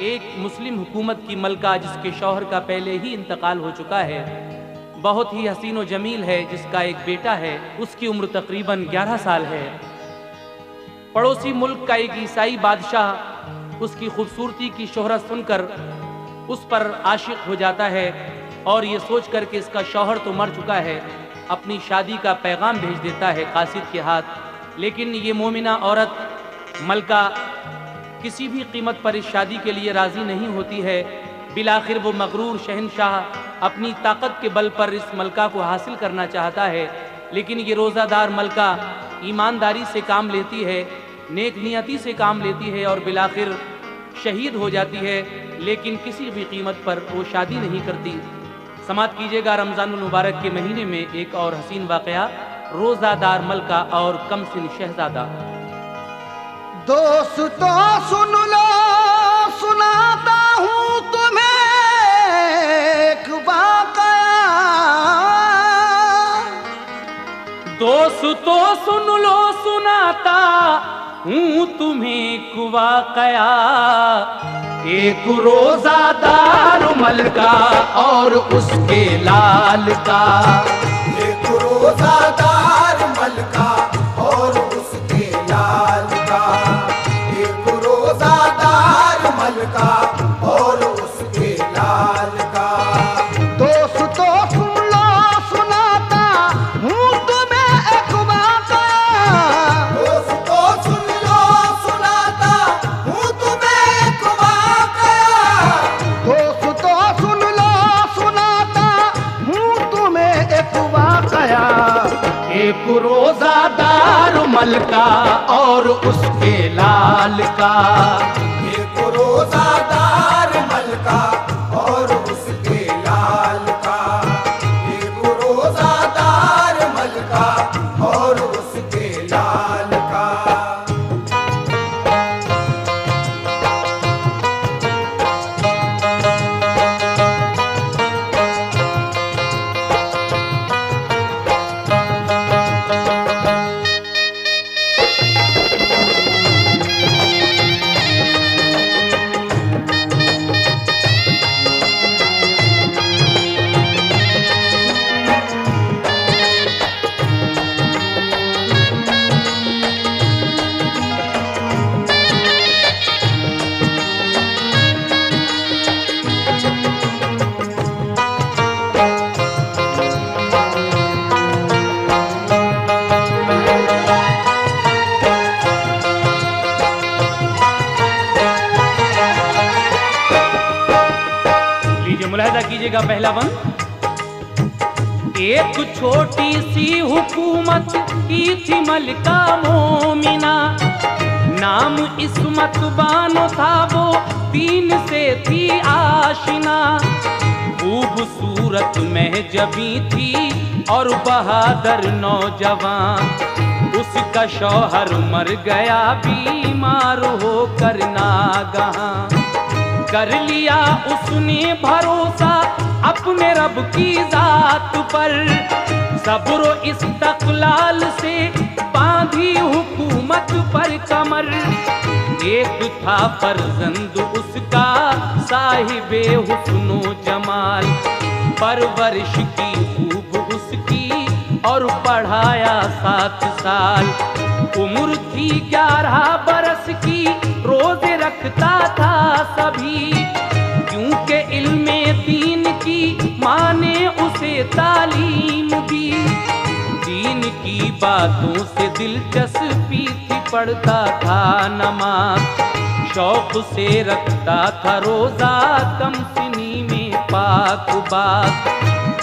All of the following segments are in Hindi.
एक मुस्लिम हुकूमत की मलका जिसके शौहर का पहले ही इंतकाल हो चुका है, बहुत ही हसीन व जमील है, जिसका एक बेटा है, उसकी उम्र तकरीबन 11 साल है। पड़ोसी मुल्क का एक ईसाई बादशाह उसकी खूबसूरती की शोहरत सुनकर उस पर आशिक हो जाता है और ये सोच कर कि इसका शौहर तो मर चुका है, अपनी शादी का पैगाम भेज देता है कासिद के हाथ। लेकिन ये मोमिना औरत मलका किसी भी कीमत पर इस शादी के लिए राजी नहीं होती है। बिलाखिर वो मगरूर शहनशाह अपनी ताकत के बल पर इस मलका को हासिल करना चाहता है, लेकिन ये रोज़ादार मलका ईमानदारी से काम लेती है, नेक नियति से काम लेती है और बिलाखिर शहीद हो जाती है, लेकिन किसी भी कीमत पर वो शादी नहीं करती। समात कीजिएगा रमज़ानुल मुबारक के महीने में एक और हसीन वाक़या, रोज़ादार मलका और कमसिन शहजादा। दोस्तों सुन लो, सुनाता हूँ तुम्हें एक वाक़या। दोस्तों सुन लो, सुनाता हूँ तुम्हें एक वाक़या। एक रोज़ादार मलका और उसके लाल का। एक रोज़ादार मलका और उसके लाल का। एक रोज़ादार मलका और उसके लाल का। दोस्तों सुन लो, सुनाता हूँ तुम्हें एक वाक़या। दोस्तों सुन लो, सुनाता हूँ तुम्हें एक वाक़या। दोस्तों सुन लो, सुनाता हूँ तुम्हें एक वाक़या। एक रोज़ादार मलका और उसके लाल का। एक रोज़ादार मलका और उसके लाल का। एक रोज़ादार मलका और उसके लाल का। मुलाहिजा कीजिएगा पहला बंद। एक छोटी सी हुकूमत की थी मलका मोमिना, नाम इस्मत बानो था, वो दीन से थी आशिना। खूबसूरत महजबी थी और बहादुर नौजवान, उसका शौहर मर गया बीमार होकर नागहां। कर लिया उसने भरोसा अपने रब की जात पर, सब्र इस्तक़लाल से बांधी हुकूमत पर कमर। एक था फर्जंद उसका साहिबे हुस्नो जमाल, परवरिश की खूब उसकी और पढ़ाया 7 साल। उम्र थी 11 बरस की, रोजे रखता था सभी, क्योंकि इल्मे दीन की माँ ने उसे तालीम दी। दीन की बातों से दिलचस्पी थी, पढ़ता था नमाज, शौक से रखता था रोजा, कमसिनी में पाक बात।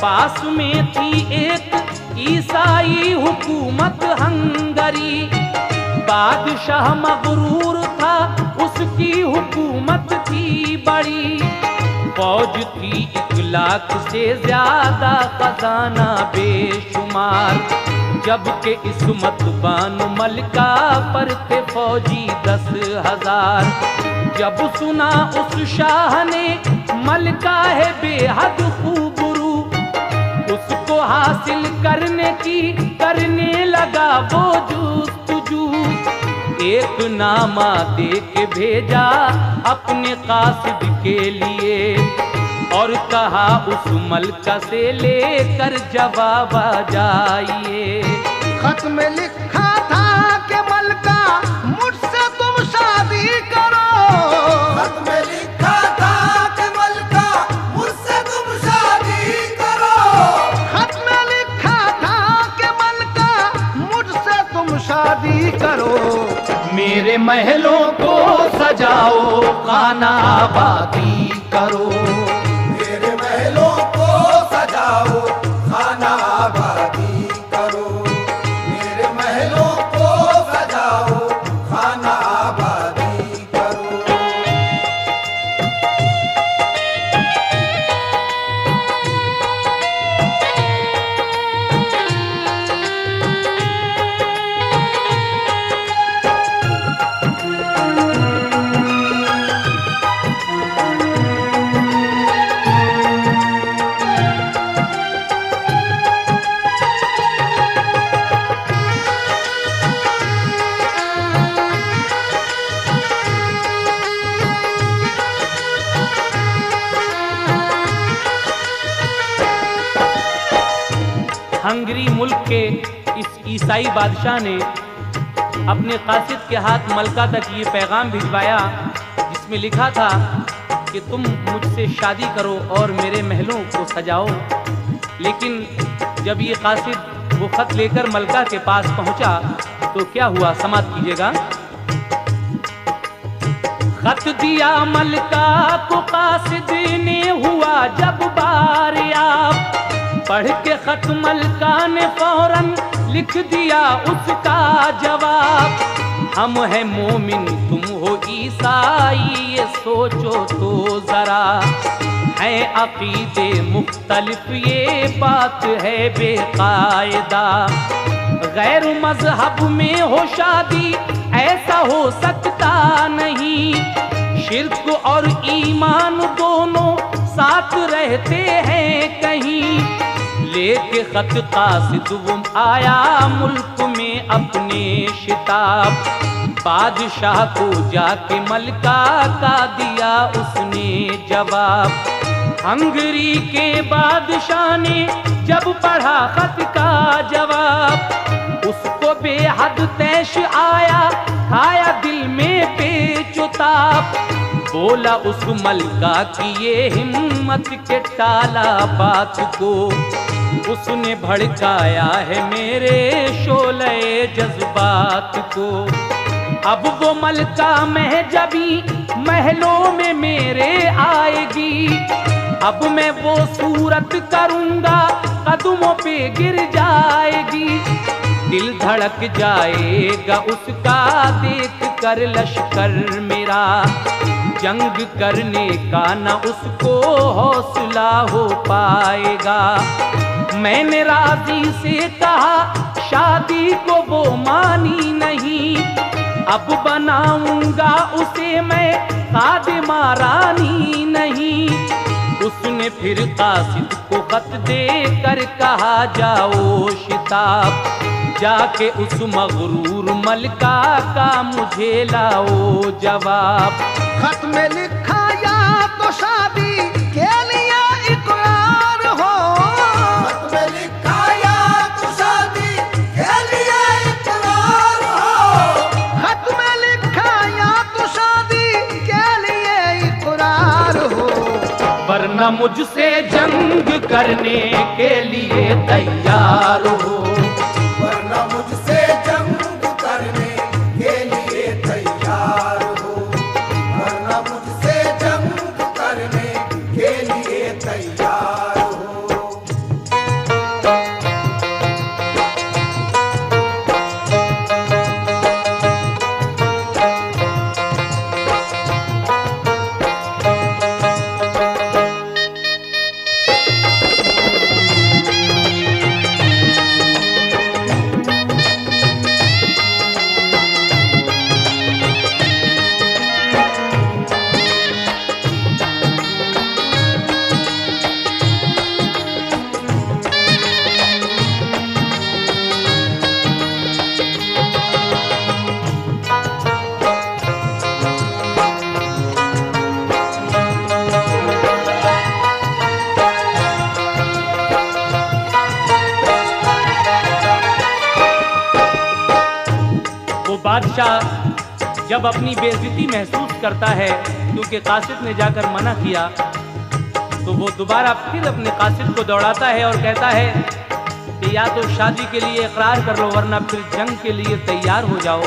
पास में थी एक ईसाई हुकूमत हंगरी, बादशाह मगरूर था, उसकी हुकूमत थी बड़ी। फौज थी 1 लाख से ज्यादा, खजाना बेशुमार, जबकि इस्मत बानो मलका पर थे फौजी 10,000। जब सुना उस शाह ने मलका है बेहद खूबरू, उसको हासिल करने की करने लगा वो जुस्तजू। एक नामा दे के भेजा अपने कासिद के लिए और कहा उस मलका से लेकर जवाब आ जाइए। खत में लिखा था कि मलका मुझसे तुम शादी करो। खत में लिखा था कि मलका मुझसे तुम शादी करो। खत में लिखा था कि मलका मुझसे तुम शादी करो। मेरे महलों को सजाओ खाना आबादी करो। मेरे महलों को सजाओ खाना आबादी करो। मेरे महलों को सजाओ खाना आबादी करो। हंगरी मुल्क के इस ईसाई बादशाह ने अपने कासिद के हाथ मलका तक ये पैगाम भिजवाया जिसमें लिखा था कि तुम मुझसे शादी करो और मेरे महलों को सजाओ। लेकिन जब ये कासिद वो खत लेकर मलका के पास पहुंचा तो क्या हुआ, समाप्त कीजिएगा। खत दिया मलका को कासिद ने, हुआ जब बारियाब पढ़ के खत मलका ने फौरन लिख दिया उसका जवाब। हम हैं मोमिन तुम हो ईसाई, ये सोचो तो जरा, है अकीदे मुख्तलिफ ये बात है बेकायदा। गैर मजहब में हो शादी ऐसा हो सकता नहीं, शिर्क और ईमान दोनों साथ रहते हैं कहीं। लेके खत कासिद वो आया मुल्क में अपने शिताब, बादशाह को जाके मलका का दिया उसने जवाब। हंगरी के बादशाह ने जब पढ़ा खत का जवाब, उसको बेहद तैश आया, खाया दिल में पेचुताप। बोला उस मलका की ये हिम्मत के टाला बात को, उसने भड़काया है मेरे शोले जज्बात को। अब वो मलका महजबी महलों में मेरे आएगी, अब मैं वो सूरत करूंगा कदमों पे गिर जाएगी। दिल धड़क जाएगा उसका देख कर लश्कर मेरा, जंग करने का न उसको हौसला हो पाएगा। मैंने राजी से कहा शादी को वो मानी नहीं, अब बनाऊंगा उसे मैं खादिमा रानी नहीं। उसने फिर कासिद को खत दे कर कहा जाओ शिताब, जाके उस मगरूर मलका का मुझे लाओ जवाब। खत में लिखा या तो शादी के लिए इकरार हो। खत में लिखा या तो शादी के लिए इकरार हो। खत में लिखा या तो शादी के लिए इकरार हो। वरना मुझसे जंग करने के लिए तैयार हो। वरना मुझसे जंग करने के लिए तैयार हो। वरना मुझसे जंग करने के लिए तैयार हो। बादशाह जब अपनी बेइज्जती महसूस करता है, क्योंकि कासिद ने जाकर मना किया, तो वो दोबारा फिर अपने कासिद को दौड़ाता है और कहता है कि या तो शादी के लिए इकरार कर लो, वरना फिर जंग के लिए तैयार हो जाओ।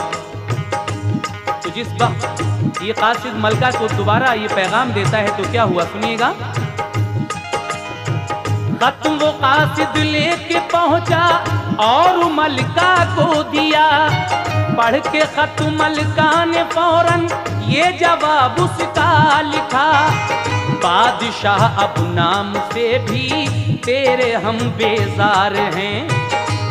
तो जिस वक्त ये कासिद मलका को दोबारा ये पैगाम देता है तो क्या हुआ, सुनिएगा। खत वो कासिद लेके पहुंचा और मलका को दिया, पढ़ के खत मलका ने फौरन ये जवाब उसका लिखा। बादशाह अब नाम से भी तेरे हम बेजार हैं,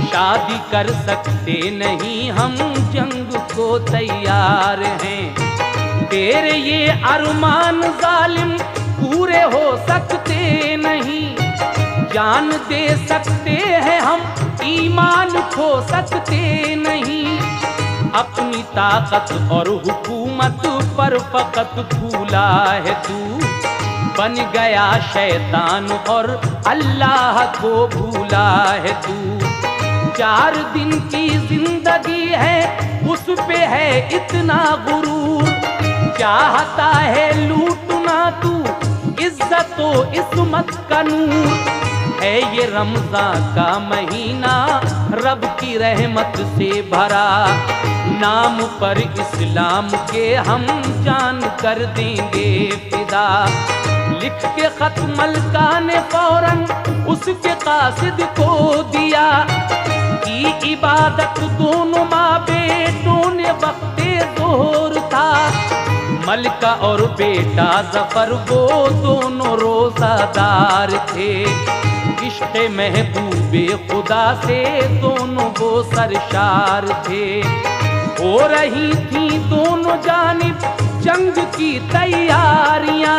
शादी कर सकते नहीं हम जंग को तैयार हैं। तेरे ये अरमान जालिम पूरे हो सकते नहीं, जान दे सकते हैं हम ईमान खो सकते नहीं। अपनी ताकत और हुकूमत पर फकत भूला है तू, बन गया शैतान और अल्लाह को भूला है तू। 4 दिन की जिंदगी है उस पे है इतना गुरूर, चाहता है लूटना तू इज्जत तो इस्मत का नूर। है ये रमजान का महीना रब की रहमत से भरा, नाम पर इस्लाम के हम जान कर देंगे फिदा। लिख के खत मलका ने फौरन उसके कासिद को दिया, की इबादत दोनों माँ बेटों ने वक्ते ज़ोहर था। मलका और बेटा जफर वो दोनों रोजादार थे, इश्क़ महबूबे खुदा से दोनों वो सरशार थे। हो रही थी दोनों जानिब जंग की तैयारियां,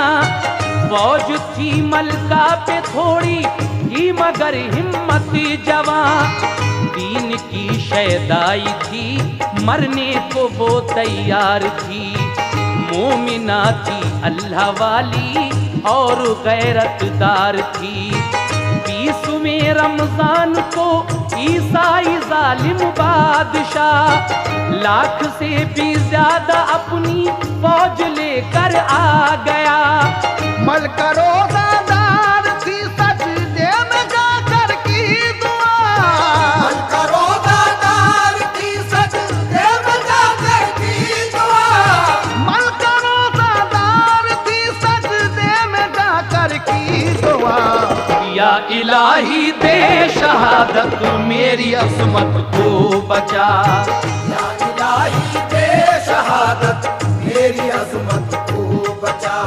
फौज थी मलका पे थोड़ी ही मगर हिम्मत जवां। दीन की शैदाई थी मरने को वो तैयार थी, मोमिना थी अल्लाह वाली और गैरतदार थी। 20वें रमजान को ईसाई जालिम बादशाह लाख से भी ज्यादा अपनी फौज लेकर आ गया। मलका रोज़ादार थी सजदे में जाकर की दुआ, मलका रोज़ादार थी सजदे में जाकर की दुआ। मलका रोज़ादार थी सजदे में जाकर की दुआ। या इलाही दे शहादत मेरी अजमत को बचा, या इलाही दे शहादत मेरी अजमत को बचा।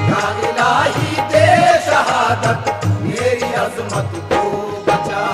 या इलाही दे शहादत मेरी अजमत को बचा।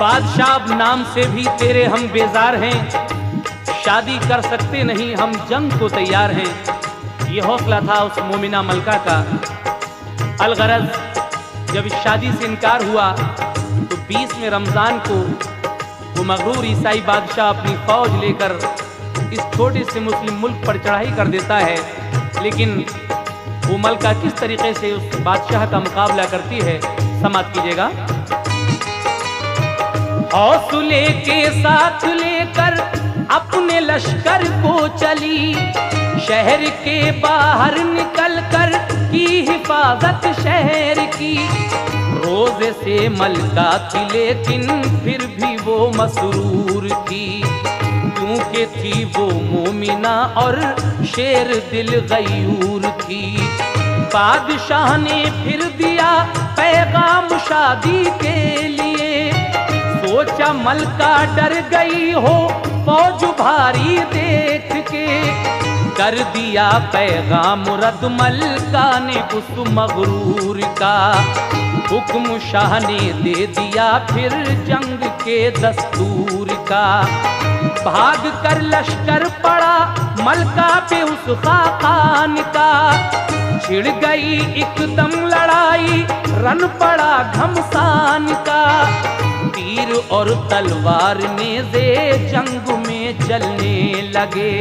बादशाह नाम से भी तेरे हम बेजार हैं, शादी कर सकते नहीं हम जंग को तैयार हैं। ये हौसला था उस मोमिना मलका का। अलगरज जब इस शादी से इनकार हुआ तो 20वें रमज़ान को वो मगरूर ईसाई बादशाह अपनी फौज लेकर इस छोटे से मुस्लिम मुल्क पर चढ़ाई कर देता है। लेकिन वो मलका किस तरीके से उस बादशाह का मुकाबला करती है, समाप्त कीजिएगा। हौसले के साथ लेकर अपने लश्कर को चली, शहर के बाहर निकल कर की हिफाजत शहर की। रोजे से मलका थी लेकिन फिर भी वो मसरूर थी, क्योंकि थी वो मोमिना और शेर दिल गयूर थी। बादशाह ने फिर दिया पैगाम शादी के लिए, सोचा मलका डर गई हो फौज भारी देख के। कर दिया पैगाम रद्द मलका ने उस मगरूर का। हुक्म शाह ने दे दिया फिर जंग के दस्तूर का। भाग कर लश्कर पड़ा मलका पे उस खाकान का। छिड़ गई एकदम लड़ाई रन पड़ा घमसान का। तीर और तलवार नेज़े जंग में चलने लगे।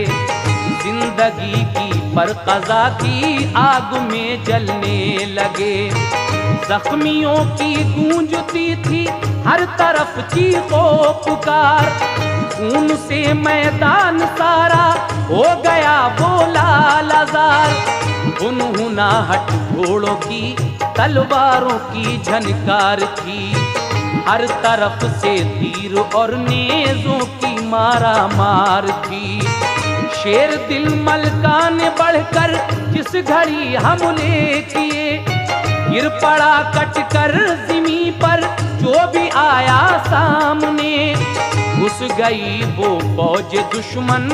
जिंदगी की पर कज़ा की आग में जलने लगे। जख्मियों की गूंजती थी हर तरफ चीखो पुकार। खून से मैदान सारा हो गया वो लालाजार। हुनहुनाहट घोड़ों की तलवारों की झनकार थी। हर तरफ से तीर और नेज़ों की मारा मार थी। शेर दिल मलका ने बढ़कर जिस घड़ी हमले किए। गिर पड़ा कट कर ज़मीं पर जो भी आया सामने। घुस गई वो फौज दुश्मन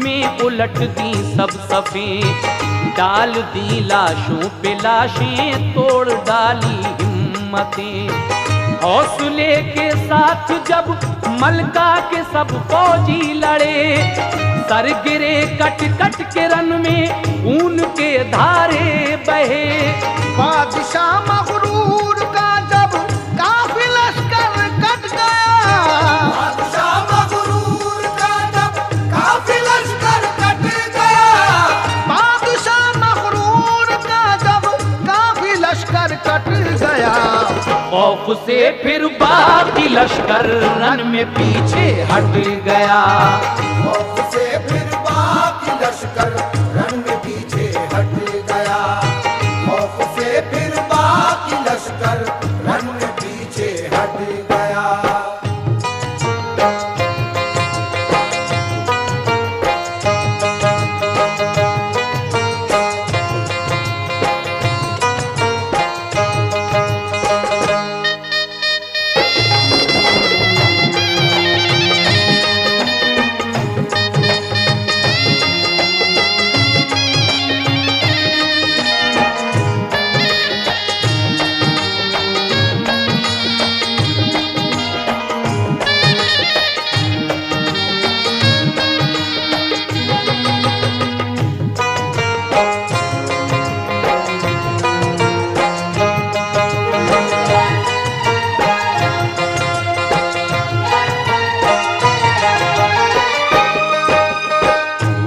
में उलट दी सब सफ़ें। डाल दी लाशों पे लाशें तोड़ डाली हिम्मतें। हौसले के साथ जब मलका के सब फौजी लड़े। सर गिरे कट कट के रन में खून के धारे बहे। बादशाह मगरूर का जब काफी लश्कर कट गया। बादशाह मगरूर का जब काफी लश्कर कट गया। बादशाह मगरूर का जब काफी लश्कर कट गया। खौफ से फिर बाकी लश्कर रन में पीछे हट गया। खौफ से फिर बाकी लश्कर रन में पीछे हट गया। खौफ से फिर बाकी लश्कर रन में पीछे हट गया।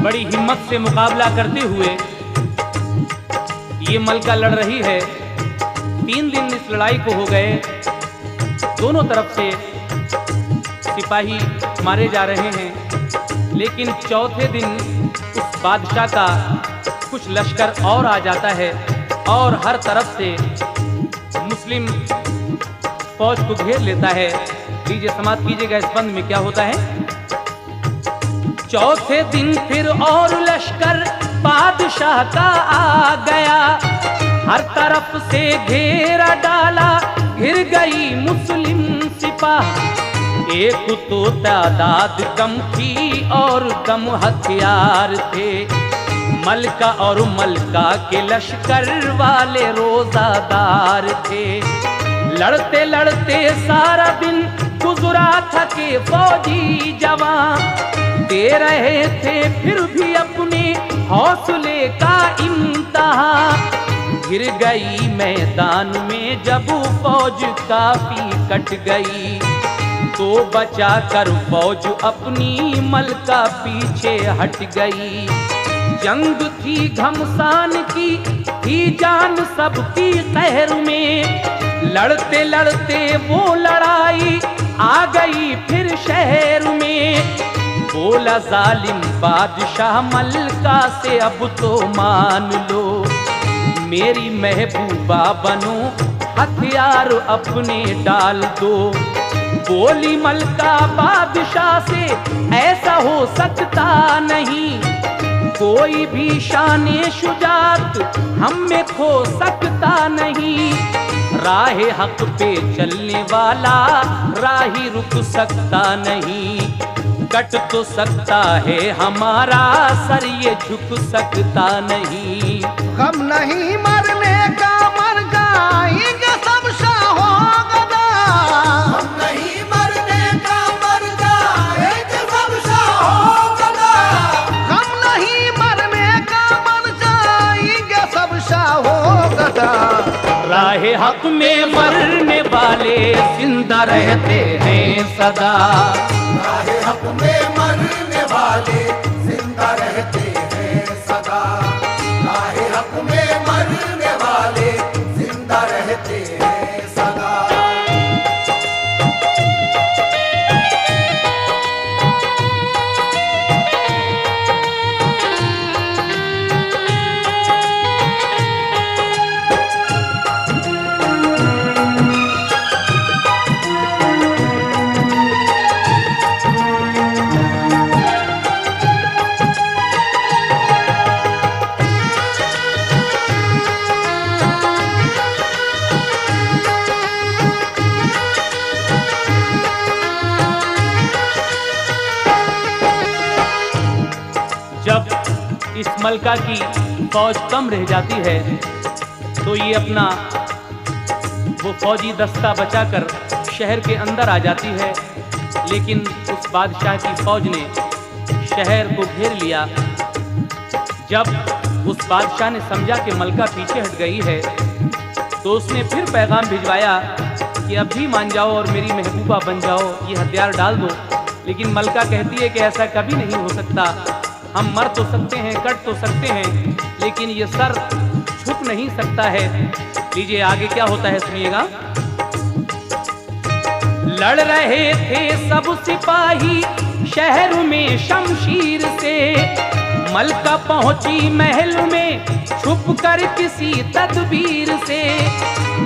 बड़ी हिम्मत से मुकाबला करते हुए ये मलका लड़ रही है। 3 दिन इस लड़ाई को हो गए। दोनों तरफ से सिपाही मारे जा रहे हैं। लेकिन चौथे दिन उस बादशाह का कुछ लश्कर और आ जाता है और हर तरफ से मुस्लिम फौज को घेर लेता है। लीजिए समाप्त कीजिएगा इस बंद में क्या होता है। चौथे दिन फिर और लश्कर बादशाह का आ गया। हर तरफ से घेरा डाला घिर गई मुस्लिम सिपाह। एक तो तादाद कम थी और कम हथियार थे। मलका और मलका के लश्कर वाले रोजादार थे। लड़ते लड़ते सारा दिन गुजरा थके फौजी जवान। दे रहे थे फिर भी अपने हौसले का इम्तिहान। गिर गई मैदान में जब फौज काफी कट गई। तो बचा कर फौज अपनी मलका पीछे हट गई। जंग थी घमसान की थी जान सबकी कहर में। लड़ते लड़ते वो लड़ाई आ गई फिर शहर में। बोला जालिम बादशाह मलका से अब तो मान लो। मेरी महबूबा बनो हथियार अपने डाल दो। बोली मलका बादशाह से ऐसा हो सकता नहीं। कोई भी शाने शुजात हम में खो सकता नहीं। राह हक पे चलने वाला राही रुक सकता नहीं। कट तो सकता है हमारा सर, ये झुक सकता नहीं। गम नहीं मरने का, मर जाएंगे सब शाहो गदा। हम नहीं मरने का, मर जाएंगे सब शाहो गदा। गम नहीं मरने का, मर जाएंगे सब शाहो गदा। राहे हक में मरने वाले जिंदा रहते हैं सदा। राहे हक में मरने वाले जिंदा रहते हैं सदा। राहे हक में मरने वाले जिंदा रहते हैं सदा। जब इस मलका की फौज कम रह जाती है तो ये अपना वो फौजी दस्ता बचाकर शहर के अंदर आ जाती है। लेकिन उस बादशाह की फौज ने शहर को घेर लिया। जब उस बादशाह ने समझा कि मलका पीछे हट गई है तो उसने फिर पैगाम भिजवाया कि अब भी मान जाओ और मेरी महबूबा बन जाओ, ये हथियार डाल दो। लेकिन मलका कहती है कि ऐसा कभी नहीं हो सकता। हम मर तो सकते हैं, कट तो सकते हैं, लेकिन ये सर झुक नहीं सकता है। लीजिए आगे क्या होता है, सुनिएगा। लड़ रहे थे सब सिपाही शहर में शमशीर से, मलका पहुंची महल में छुप कर किसी तदबीर से।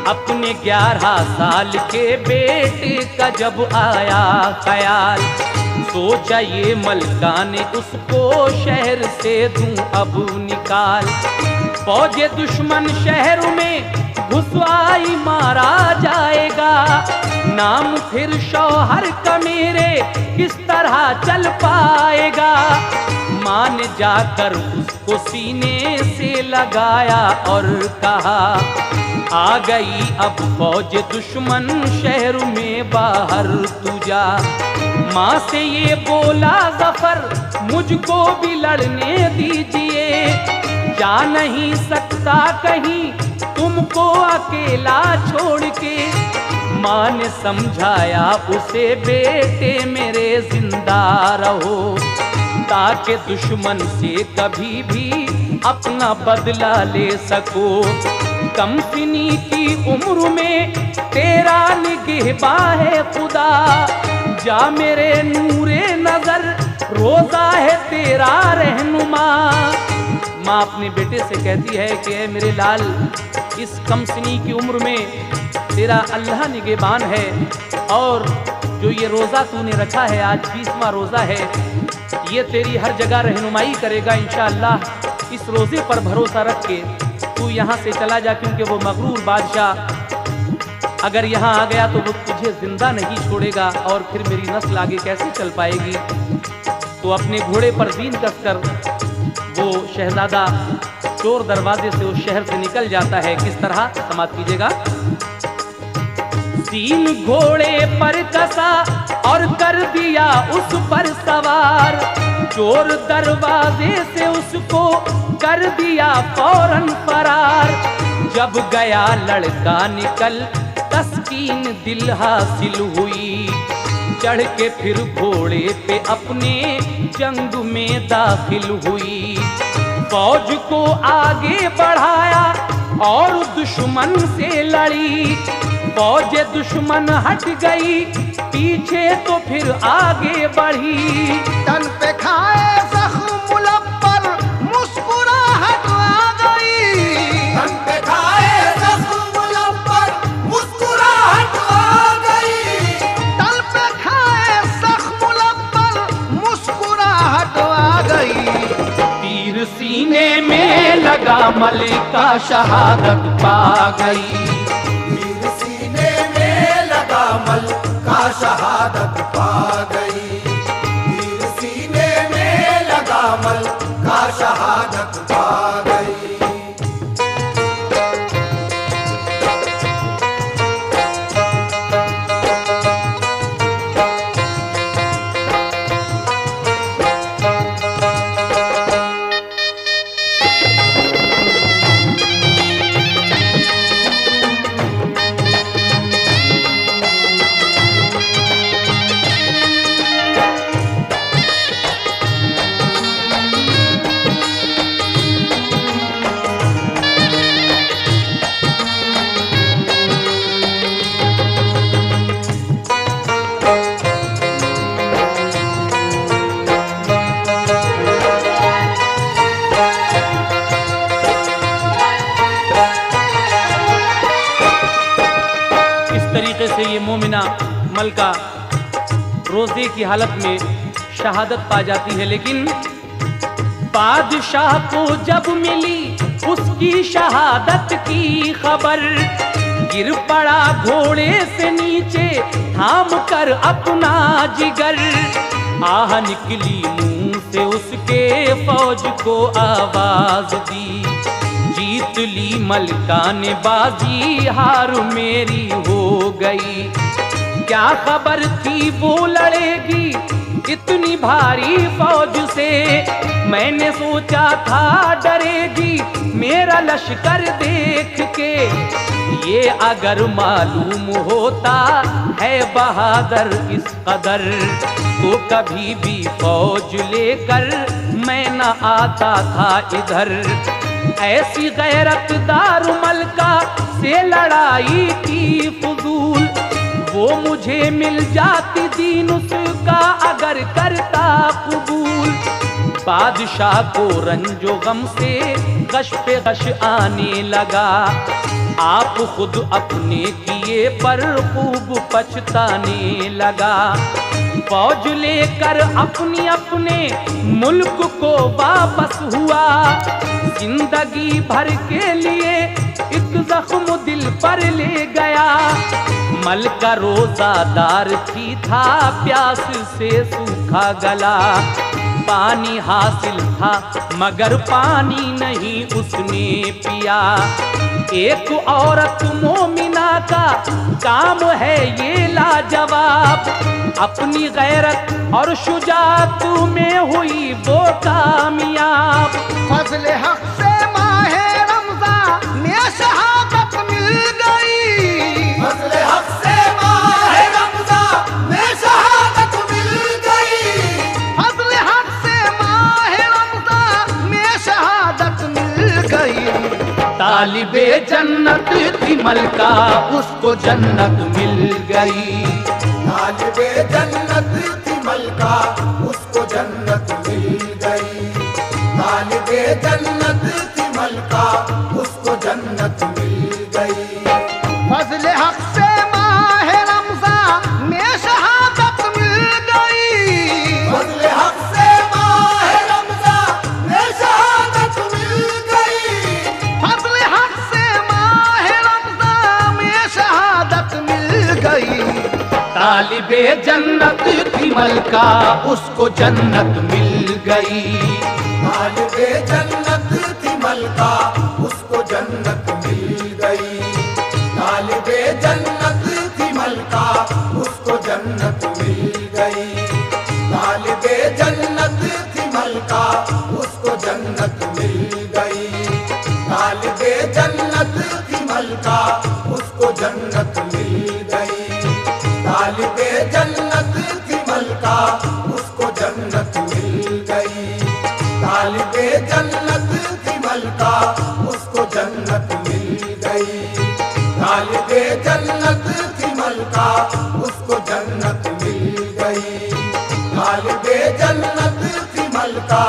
अपने 11 साल के बेटे का जब आया ख्याल, सोचा ये मलका ने उसको शहर से दूं अब निकाल। फौजे दुश्मन शहर में घुस आई, मारा जाएगा। नाम फिर शौहर का मेरे किस तरह चल पाएगा। मां ने जाकर उसको सीने से लगाया और कहा, आ गई अब फौज दुश्मन शहर में बाहर तू जा। माँ से ये बोला ज़फ़र, मुझको भी लड़ने दीजिए। जा नहीं सकता कहीं तुमको अकेला छोड़ के। माँ ने समझाया उसे, बेटे मेरे जिंदा रहो, ताकि दुश्मन से कभी भी अपना बदला ले सको। कम सिनी की उम्र में तेरा निगहबान है खुदा, जा मेरे नूरे नजर, रोजा है तेरा रहनुमा। माँ अपने बेटे से कहती है कि ऐ मेरे लाल, इस कम सिनी की उम्र में तेरा अल्लाह निगहबान है, और जो ये रोज़ा तूने रखा है, आज 20वां रोज़ा है, ये तेरी हर जगह रहनुमाई करेगा इंशाअल्लाह। इस रोज़े पर भरोसा रख के तू यहाँ से चला जा, क्योंकि वो मगरूर बादशाह अगर यहाँ आ गया तो वो तुझे जिंदा नहीं छोड़ेगा, और फिर मेरी नस्ल आगे कैसे चल पाएगी। तो अपने घोड़े पर दीन कसकर वो शहजादा चोर दरवाजे से उस शहर से निकल जाता है। किस तरह, समाप्त कीजिएगा। तीन घोड़े पर कसा और कर दिया उस पर सवार, चोर दरवाजे से उसको कर दिया फौरन फरार। जब गया लड़का निकल तस्कीन दिल हासिल हुई, चढ़ के फिर घोड़े पे अपने जंग में दाखिल हुई। फौज को आगे बढ़ाया और दुश्मन से लड़ी, फौज दुश्मन हट गई पीछे तो फिर आगे बढ़ी। तन पे खाए जख्म मुलब्बर मुस्कुराहट आ गई, तन पे खाए जख्म मुलब्बर मुस्कुराहट आ गई। तन पे खाए जख्म मुलब्बर मुस्कुराहट आ गई। तीर सीने में लगा मलिका शहादत पा गई, तीर सीने में लगा मलका शहादत पा गई। तीर से ये मोमिना मलका रोजे की हालत में शहादत पा जाती है। लेकिन बादशाह को जब मिली उसकी शहादत की खबर, गिर पड़ा घोड़े से नीचे थाम कर अपना जिगर। आह निकली मुंह से उसके, फौज को आवाज दी, जीत ली मलका ने बाजी, हार मेरी हो गई। क्या खबर थी वो लड़ेगी इतनी भारी फौज से, मैंने सोचा था डरेगी मेरा लश्कर देख के। ये अगर मालूम होता है बहादुर इस कदर, तो कभी भी फौज लेकर मैं न आता था इधर। ऐसी गैरतदार मलका से लड़ाई की फजूल, वो मुझे मिल जाती दीन उसका अगर करता कबूल। बादशाह को रंजो गम से गश पे गश आने लगा, आप खुद अपने किए पर खूब पछताने लगा। फौज लेकर अपनी अपने मुल्क को वापस हुआ, जिंदगी भर के लिए एक जख्म दिल पर ले गया। मलका रोजादार थी, था प्यास से सूखा गला, पानी हासिल था मगर पानी नहीं उसने पिया। एक औरत मोमिना का काम है ये लाजवाब, अपनी गैरत और शुजाअत में हुई वो कामयाब। फजले हक से माहे रमजान में शहादत मिल गई, फजले हक से माहे रमजान में शहादत मिल गई, फजले हक से माहे रमजान में शहादत मिल गई। तालिबे जन्नत थी मलका, उसको जन्नत मिल गई। तालिबे जन्नत थी मलका, उसको जन्नत मिल गई। तालिबे जन्नत थी मलका, उसको जन्नत मिल गई। फजले हक से माहे रमजान में शहादत मिल गई, फजले हक से माहे रमजान में शहादत मिल गई। फजले हक से माहे रमजान में शहादत मिल गई। तालिबे जन्नत थी मलका, उसको जन्नत मिल गई। तालिबे जन्नत थी मलका, उसको जन्नत मिल गई। तालिबे जन्नत थी मलका, उसको जन्नत मिल गई। तालिबे जन्नत थी मलका, उसको जन्नत मिल गई। तालिबे जन्नत थी मलका, उसको जन्नत मिल गई। तालिबे जन्नत थी मलका, उसको जन्नत मिल गई। तालिबे जन्नत थी मलका, उसको जन्नत मिल गई। तालिबे जन्नत थी मलका, उसको जन्नत मिल गई। तालिबे जन्नत थी मलका,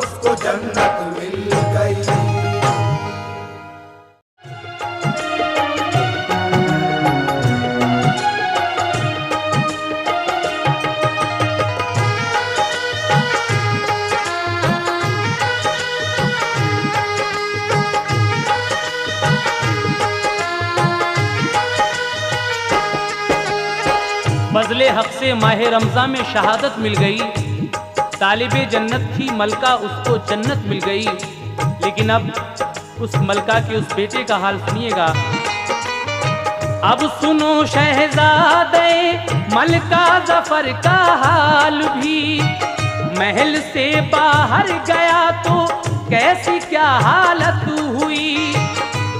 उसको जन्नत मिल गई। फजले हक से माहे रमजान में शहादत मिल गई। तालिबे जन्नत थी मलका, उसको जन्नत मिल गई। लेकिन अब उस मलका के उस बेटे का हाल सुनिएगा। अब सुनो शहजादे मलका जफर का हाल भी, महल से बाहर गया तो कैसी क्या हालत हुई।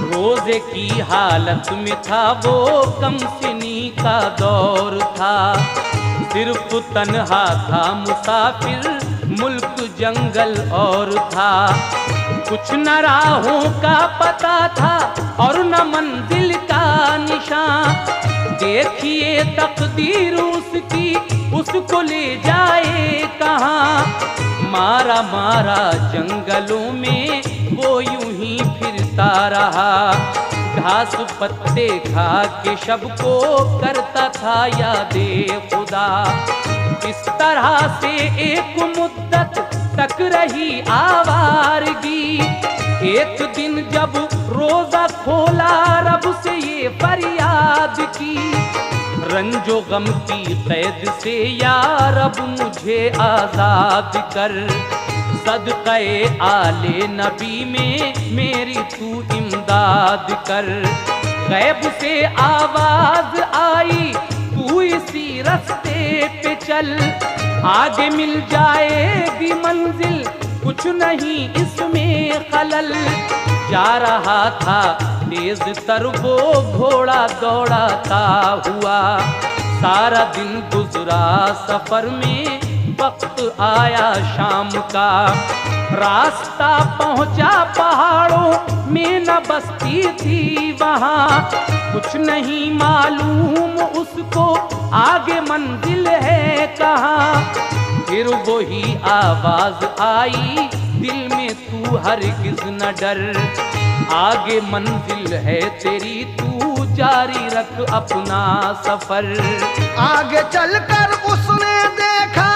रोजे की हालत में था वो, कमसिनी का दौर था। सिर्फ तन्हा था मुसाफिर, मुल्क जंगल और था। कुछ न राहों का पता था और न मंजिल का निशान। देखिए तकदीर उसकी, उसको ले जाए कहाँ। मारा मारा जंगलों में वो यूं ही फिरता रहा। घास पत्ते खा के शब को करता था यादे खुदा। इस तरह से एक मुद्दत तक रही आवारगी। एक दिन जब रोजा खोला रब से ये फरियाद की, रंजो गम की कैद से या रब मुझे आजाद कर। सदक़े आले नबी में मेरी तू इमदाद कर। गैब से आवाज आई तू इसी रास्ते पे चल, आगे मिल जाएगी मंजिल कुछ नहीं इसमें खलल। जा रहा था तेज तर वो घोड़ा दौड़ाता हुआ, सारा दिन गुजरा सफर में वक्त आया शाम का। रास्ता पहुंचा पहाड़ों में न बस्ती थी वहां, कुछ नहीं मालूम उसको आगे मंजिल है कहाँ। फिर वही आवाज आई दिल में तू हरगिज न डर, आगे मंजिल है तेरी तू जारी रख अपना सफर। आगे चलकर उसने देखा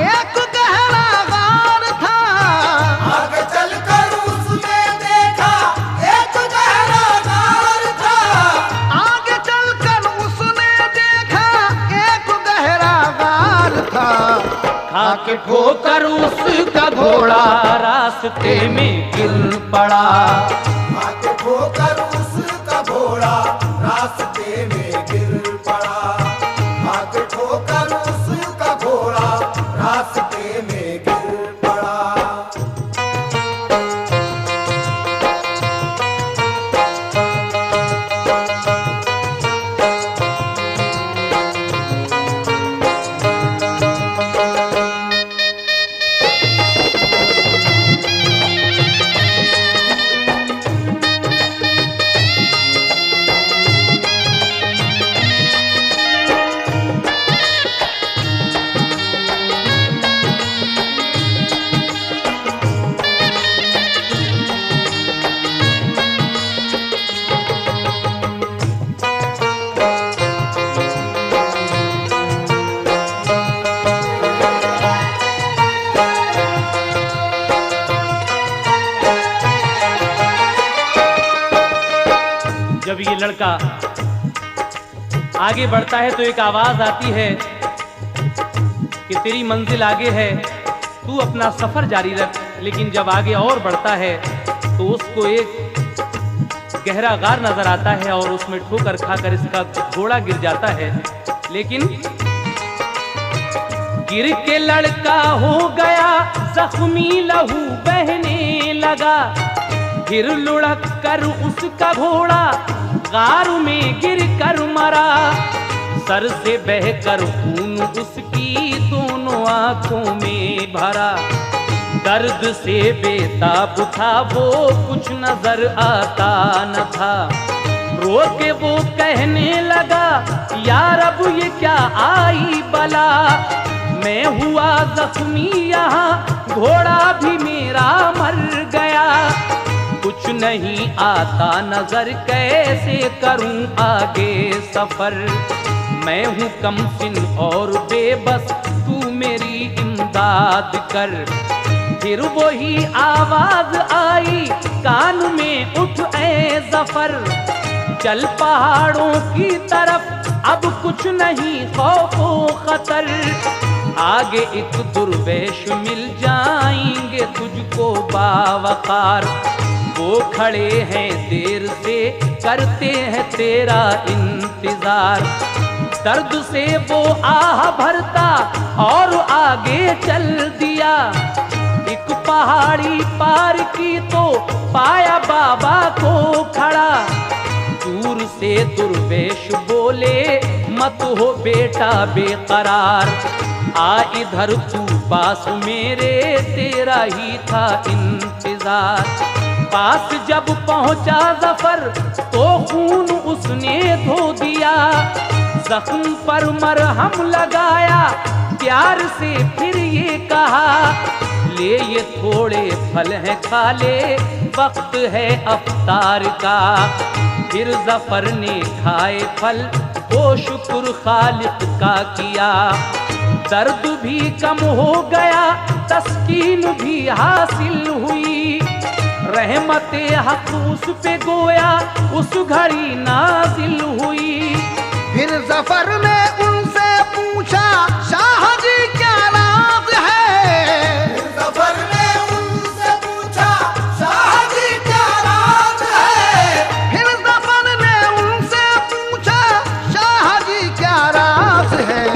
एक गहरा गार था। आगे चलकर उसने देखा एक गहरा गार था। आगे चलकर उसने देखा एक गहरा गार था। खाके ठोकर उसका घोड़ा रास्ते में गिर पड़ा। आगे ठोकर उसका घोड़ा रास्ते में गिर पड़ा। आगे ठोकर उसका घोड़ा रास्ते में गिर पड़ा। जब ये लड़का आगे बढ़ता है तो एक आवाज आती है कि तेरी मंजिल आगे है, तू अपना सफर जारी रख। लेकिन जब आगे और बढ़ता है तो उसको एक गहरा गार नजर आता है और उसमें ठोकर खाकर इसका घोड़ा गिर जाता है। लेकिन गिर के लड़का हो गया जख्मी, लहू बहने लगा। फिर लुढ़क कर उसका घोड़ा गार में गिर कर मरा। सर से बहकर खून उसकी दोनों आंखों में भरा। दर्द से बेताब था वो, कुछ नजर आता न था। रो के वो कहने लगा यार अब ये क्या आई बला। मैं हुआ जख्मी यहाँ, घोड़ा भी मेरा मर गया। कुछ नहीं आता नजर, कैसे करूं आगे सफर। मैं हूँ कमसिन और बेबस, तू मेरी इमदाद कर। फिर वही आवाज आई कान में, उठ ए जफर। चल पहाड़ों की तरफ, अब कुछ नहीं खौफो खतर। आगे एक दुर्वेश मिल जाएंगे तुझको बावकार। वो खड़े हैं देर से, करते हैं तेरा इंतजार। दर्द से वो आह भरता और आगे चल दिया। एक पहाड़ी पार की तो पाया बाबा को खड़ा। दूर से दुर्वेश बोले मत हो बेटा बेकरार। आ इधर तू पास मेरे, तेरा ही था इंतजार। पास जब पहुंचा जफर तो खून उसने धो दिया। जख्म पर मरहम लगाया, प्यार से फिर ये कहा ले ये थोड़े फल हैं खा ले, वक्त है अफ्तार का। फिर जफर ने खाए फल, वो शुक्र खालिक का किया। दर्द भी कम हो गया, तस्कीन भी हासिल हुई। रहमते हक उस पे गोया उस घड़ी नाजिल हुई। फिर जफर ने उनसे पूछा, शाह जी क्या राज है? जफर ने उनसे पूछा, शाह जी क्या राज है? फिर जफर ने उनसे पूछा, शाह जी क्या राज है?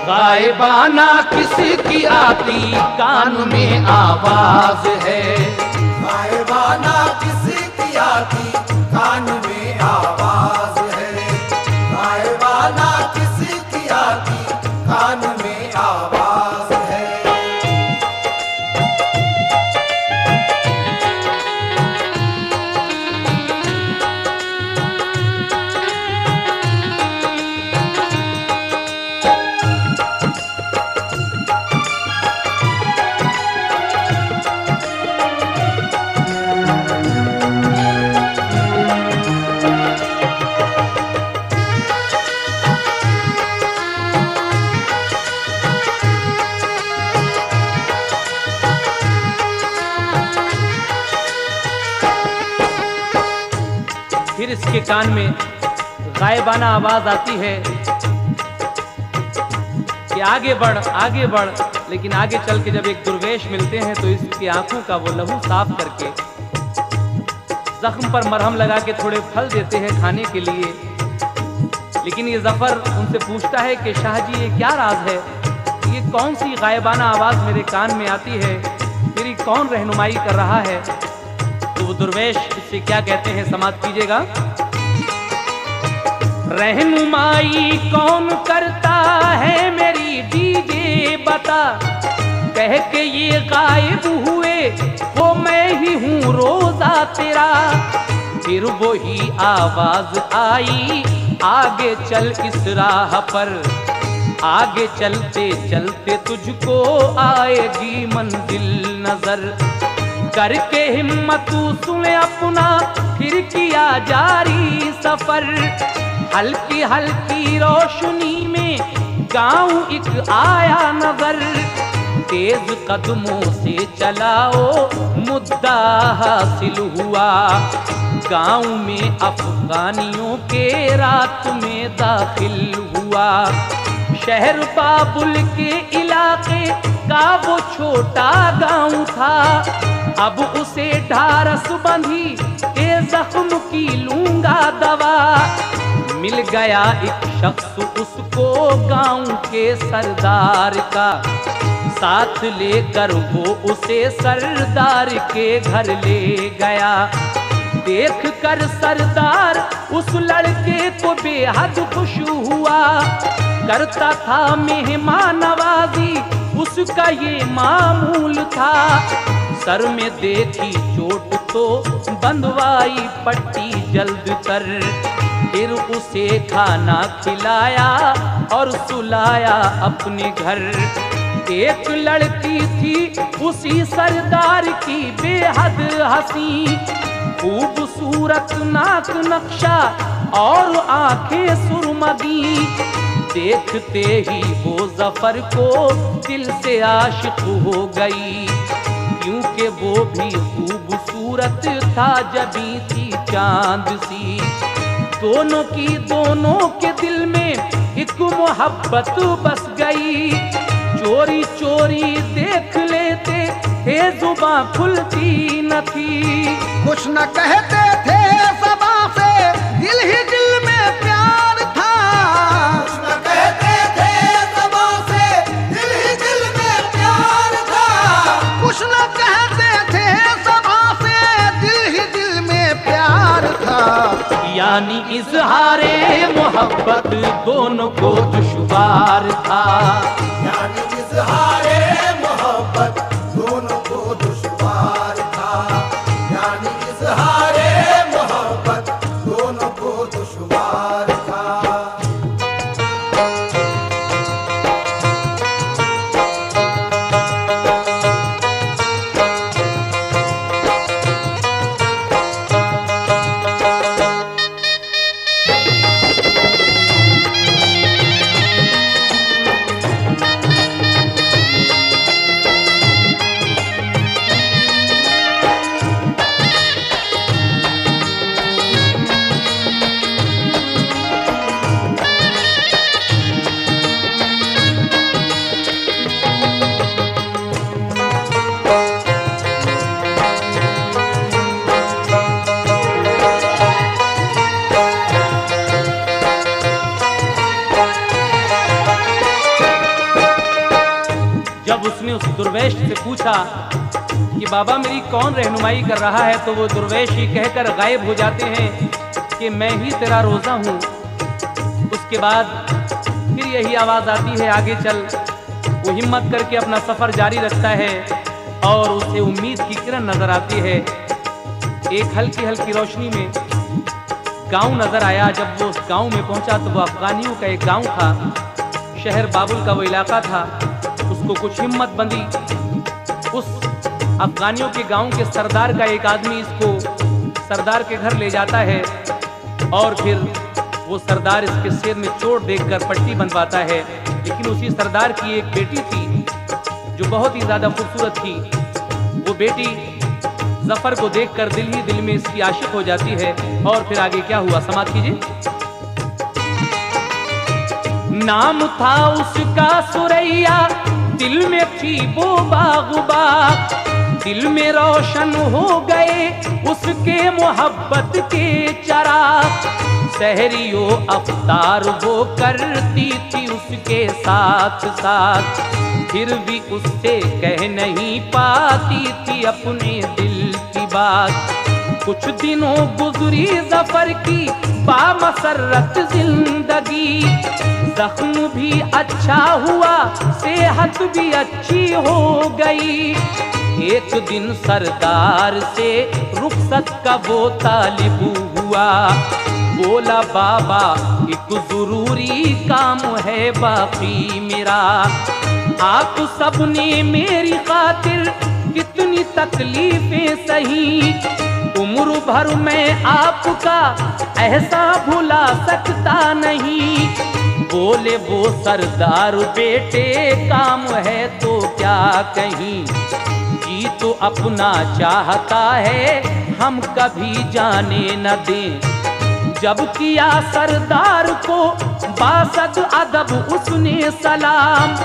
गायबाना किसी की आती कान में आवाज है। गायबाना किसी की आती कान में आवाज है। गायबाना किसी की आती कान में आवाज है। फिर इसके कान में गायबाना आवाज आती है कि आगे बढ़ आगे बढ़। लेकिन आगे चल के जब एक दुर्वेश मिलते हैं तो इसकी आंखों का वो लहू साफ करके जख्म पर मरहम लगा के थोड़े फल देते हैं खाने के लिए। लेकिन ये जफर उनसे पूछता है कि शाह जी ये क्या राज है? ये कौन सी गायबाना आवाज मेरे कान में आती है? मेरी कौन रहनुमाई कर रहा है? तो वो दुर्वेश इससे क्या कहते हैं, समाप्त कीजिएगा। रहनुमाई कौन करता है मेरी दीजिए बता, कह के ये गायब हुए वो मैं ही हूँ रोजा तेरा। फिर वही आवाज आई, आगे चल इस राह पर, आगे चलते चलते तुझको आएगी मंजिल नजर। करके हिम्मत सुन अपना फिर किया जारी सफर। हल्की हल्की रोशनी में गांव एक आया नजर। तेज कदमों से चलाओ मुद्दा हासिल हुआ। गांव में अफगानियों के रात में दाखिल हुआ। शहर बाबुल के इलाके का वो छोटा गांव था। अब उसे ढारस बंधी के जख्म की लूंगा दवा। मिल गया एक शख्स उसको गांव के सरदार का, साथ लेकर वो उसे सरदार के घर ले गया। देख कर सरदार उस लड़के को बेहद खुश हुआ। करता था मेहमान नवाजी उसका ये मामूल था। सर में देखी चोट तो बंधवाई पट्टी जल्द कर। फिर उसे खाना खिलाया और सुलाया अपने घर। एक लड़की थी उसी सरदार की बेहद हंसी, खूबसूरत नाक नक्शा और आंखें सुरमदी। देखते ही वो जफर को दिल से आशिक हो गई, क्योंकि वो भी खूबसूरत था जबी थी चांद सी। दोनों के दिल में एक मोहब्बत बस गई। चोरी चोरी देख लेते थे जुबां खुलती न थी। कुछ न कहते थे सबा से दिल ही दिल में प्यार था। कुछ न कहते थे सबा से दिल ही दिल में प्यार था। कुछ न कहते थे सबा से दिल ही दिल में प्यार था। यानी इजहारे मोहब्बत दोनों को दुश्वार था। यानी इजहारे मोहब्बत दोनों को दुश्वार था। यानी इजहारे मोहब्बत दोनों को दुश्वार था। उसने उस दुर्वेश से पूछा कि बाबा मेरी कौन रहनुमाई कर रहा है, तो वो दुर्वेश ही कहकर गायब हो जाते हैं कि मैं ही तेरा रोज़ा हूँ। उसके बाद फिर यही आवाज़ आती है आगे चल। वो हिम्मत करके अपना सफ़र जारी रखता है और उसे उम्मीद की किरण नज़र आती है। एक हल्की हल्की रोशनी में गांव नज़र आया। जब वो उस गांव में पहुंचा तो वो अफगानियों का एक गांव था। शहर बाबुल का वो इलाका था। उसको कुछ हिम्मत बंधी। उस अफगानियों के गांव के सरदार का एक आदमी इसको सरदार के घर ले जाता है और फिर वो सरदार इसके सिर में चोट देखकर पट्टी बंधवाता है। लेकिन उसी सरदार की एक बेटी थी जो बहुत ही ज़्यादा खूबसूरत थी। वो बेटी जफर को देखकर दिल ही दिल में इसकी आशिक हो जाती है। और फिर आगे क्या हुआ समाप्त कीजिए। नाम था उसका सुरैया, दिल में थी वो बागुबा, दिल में रोशन हो गए उसके मोहब्बत के चराग। सहरियो अफ्तार वो करती थी उसके साथ साथ, फिर भी उससे कह नहीं पाती थी अपने दिल की बात। कुछ दिनों गुजरी जफर की बामसरत जिंदगी, जख्म भी अच्छा हुआ सेहत भी अच्छी हो गई। एक दिन सरदार से रुखसत का वो तालिब हुआ, बोला बाबा एक जरूरी काम है बाकी मेरा। आप सबने मेरी खातिर कितनी तकलीफें सही, उम्र भर मैं आपका ऐसा भुला सकता नहीं। बोले वो सरदार बेटे काम है तो क्या कहीं, जी तो अपना चाहता है हम कभी जाने न दें। जब किया सरदार को बासद अदब उसने सलाम,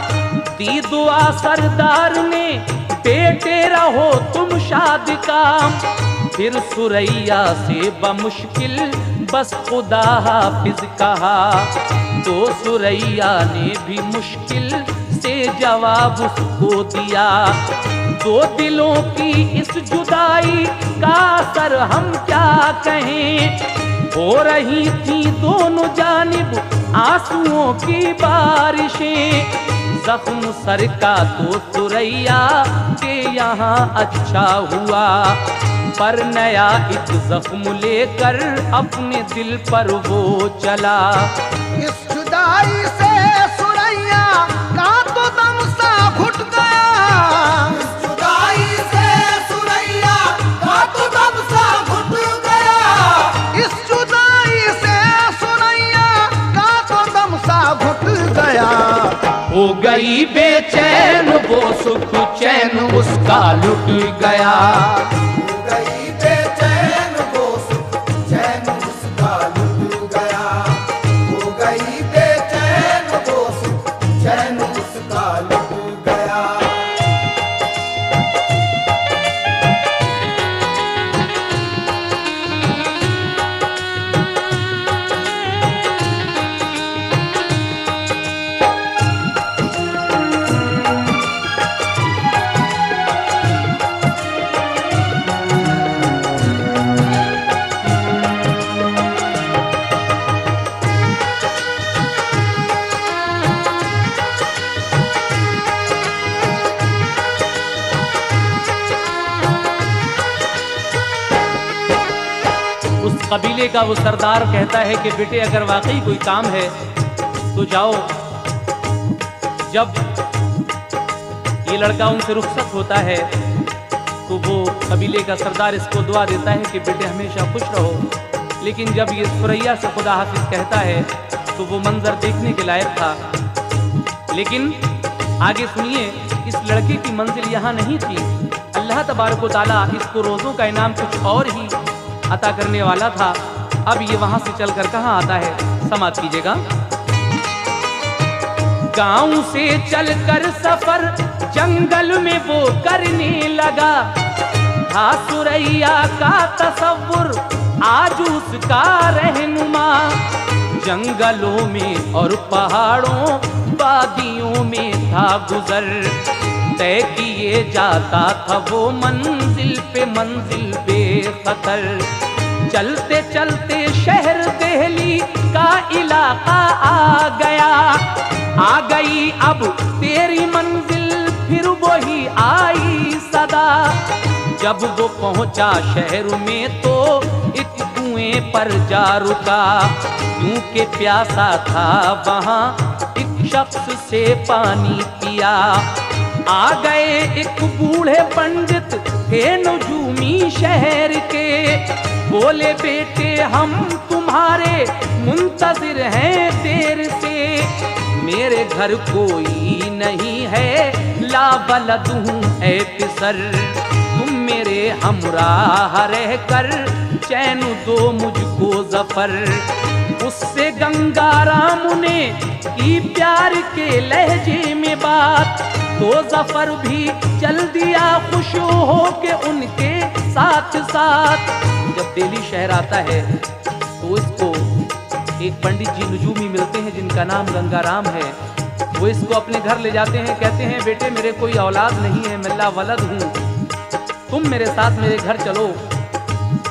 दी दुआ सरदार ने बेटे रहो तुम शाद काम। फिर सुरैया से बमुश्किल बस खुदा हाफिज कहा, तो सुरैया ने भी मुश्किल से जवाब उसको दिया। दो दिलों की इस जुदाई का असर हम क्या कहें, हो रही थी दोनों जानिब आंसुओं की बारिशें। जख्म सर का तो सुरैया के यहाँ अच्छा हुआ, पर नया एक जख्म लेकर अपने दिल पर वो चला। इस जुदाई से सुरैया का तो दम सा घुट गया, इस जुदाई से सुरैया का तो दम सा घुट गया। इस जुदाई से सुरैया का तो दम सा घुट गया। हो गई बेचैन वो सुख चैन उसका लुट गया। हो गई बेचैन वो सुख चैन उसका लुट गया। हो गई बेचैन वो सुख चैन उसका लुट गया। कबीले का वो सरदार कहता है कि बेटे अगर वाकई कोई काम है तो जाओ। जब ये लड़का उनसे रुखसत होता है तो वो कबीले का सरदार इसको दुआ देता है कि बेटे हमेशा खुश रहो। लेकिन जब ये सुरैया से खुदा हाफिज कहता है तो वो मंजर देखने के लायक था। लेकिन आगे सुनिए, इस लड़के की मंजिल यहाँ नहीं थी। अल्लाह तबारक व तआला इसको रोज़ों का इनाम कुछ और ही अता करने वाला था। अब ये वहां से चलकर कहाँ आता है, समाप्त कीजिएगा। गांव से चलकर सफर जंगल में वो करने लगा, था सुरैया का तसव्वुर आज उसका रहनुमा। जंगलों में और पहाड़ों वादियों में था गुजर, तय किए जाता था वो मंजिल पे मंजिल बेखतर। चलते चलते शहर दिल्ली का इलाका आ गया, आ गई अब तेरी मंजिल फिर वही आई सदा। जब वो पहुंचा शहर में तो एक कुएं पर जा रुका, क्योंकि प्यासा था वहां एक शख्स से पानी पिया। आ गए एक बूढ़े पंडित थे नजूमी शहर के, बोले बेटे हम तुम्हारे मुंतजिर हैं देर से। मेरे घर कोई नहीं है, ला बलद हूँ ऐ पिसर, तुम मेरे हमराह रह कर चैन दो मुझको जफर। उससे गंगाराम ने की प्यार के लहजे में बात, तो जफर भी चल दिया खुश हो के उनके साथ साथ। जब दिल्ली शहर आता है तो इसको एक पंडित जी नजूमी मिलते हैं जिनका नाम गंगाराम है। वो इसको अपने घर ले जाते हैं, कहते हैं बेटे मेरे कोई औलाद नहीं है, मैं ला वलद हूँ, तुम मेरे साथ मेरे घर चलो।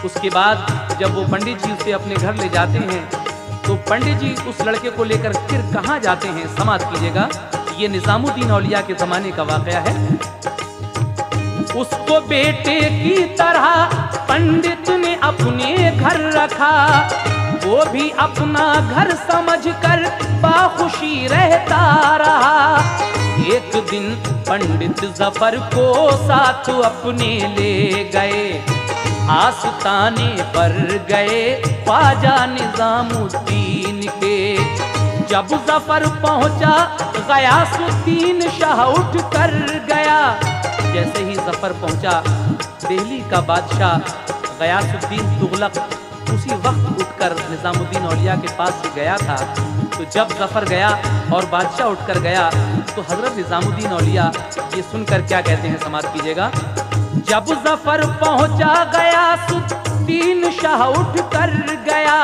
उसके बाद जब वो पंडित जी उसे अपने घर ले जाते हैं तो पंडित जी उस लड़के को लेकर फिर कहाँ जाते हैं, समाप्त कीजिएगा। ये निजामुद्दीन औलिया के जमाने का वाकया है। उसको बेटे की तरह पंडित ने अपने घर रखा, वो भी अपना घर समझकर बाखुशी रहता रहा। एक दिन पंडित जफर को साथ अपने ले गए, आस्ताने पर गए ख्वाजा निजामुद्दीन के। जब जफर पहुंचा गयासुद्दीन शाह उठ कर गया। जैसे ही जफर पहुंचा दिल्ली का बादशाह गयासुद्दीन तुगलक उसी वक्त उठकर निजामुद्दीन औलिया के पास से गया था। तो जब जफर गया और बादशाह उठकर गया तो हजरत निजामुद्दीन औलिया ये सुनकर क्या कहते हैं, समाप्त कीजिएगा। जब जफर पहुंचा गयासुद्दीन शाह उठ कर गया,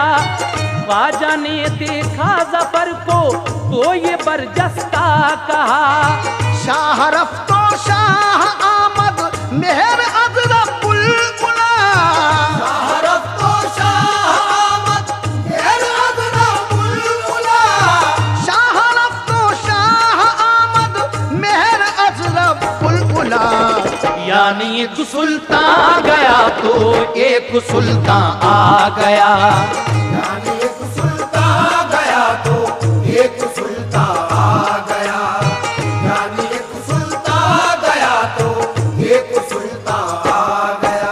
ख्वाजा ने देखा जफर को तो ये बरजस्ता कहा, शाह रफ्तो शाह आमद मेहर अजरा बुलबुला। शाह रफ्तो शाह आमद मेहर अजरा बुलबुला। शाह रफ्तो शाह आमद मेहर अजरा बुलबुला। यानी एक सुल्तान गया तो एक सुल्तान आ गया। यानी एक सुल्तान गया तो एक सुल्तान आ गया। यानी एक सुल्तान गया तो एक सुल्तान आ गया।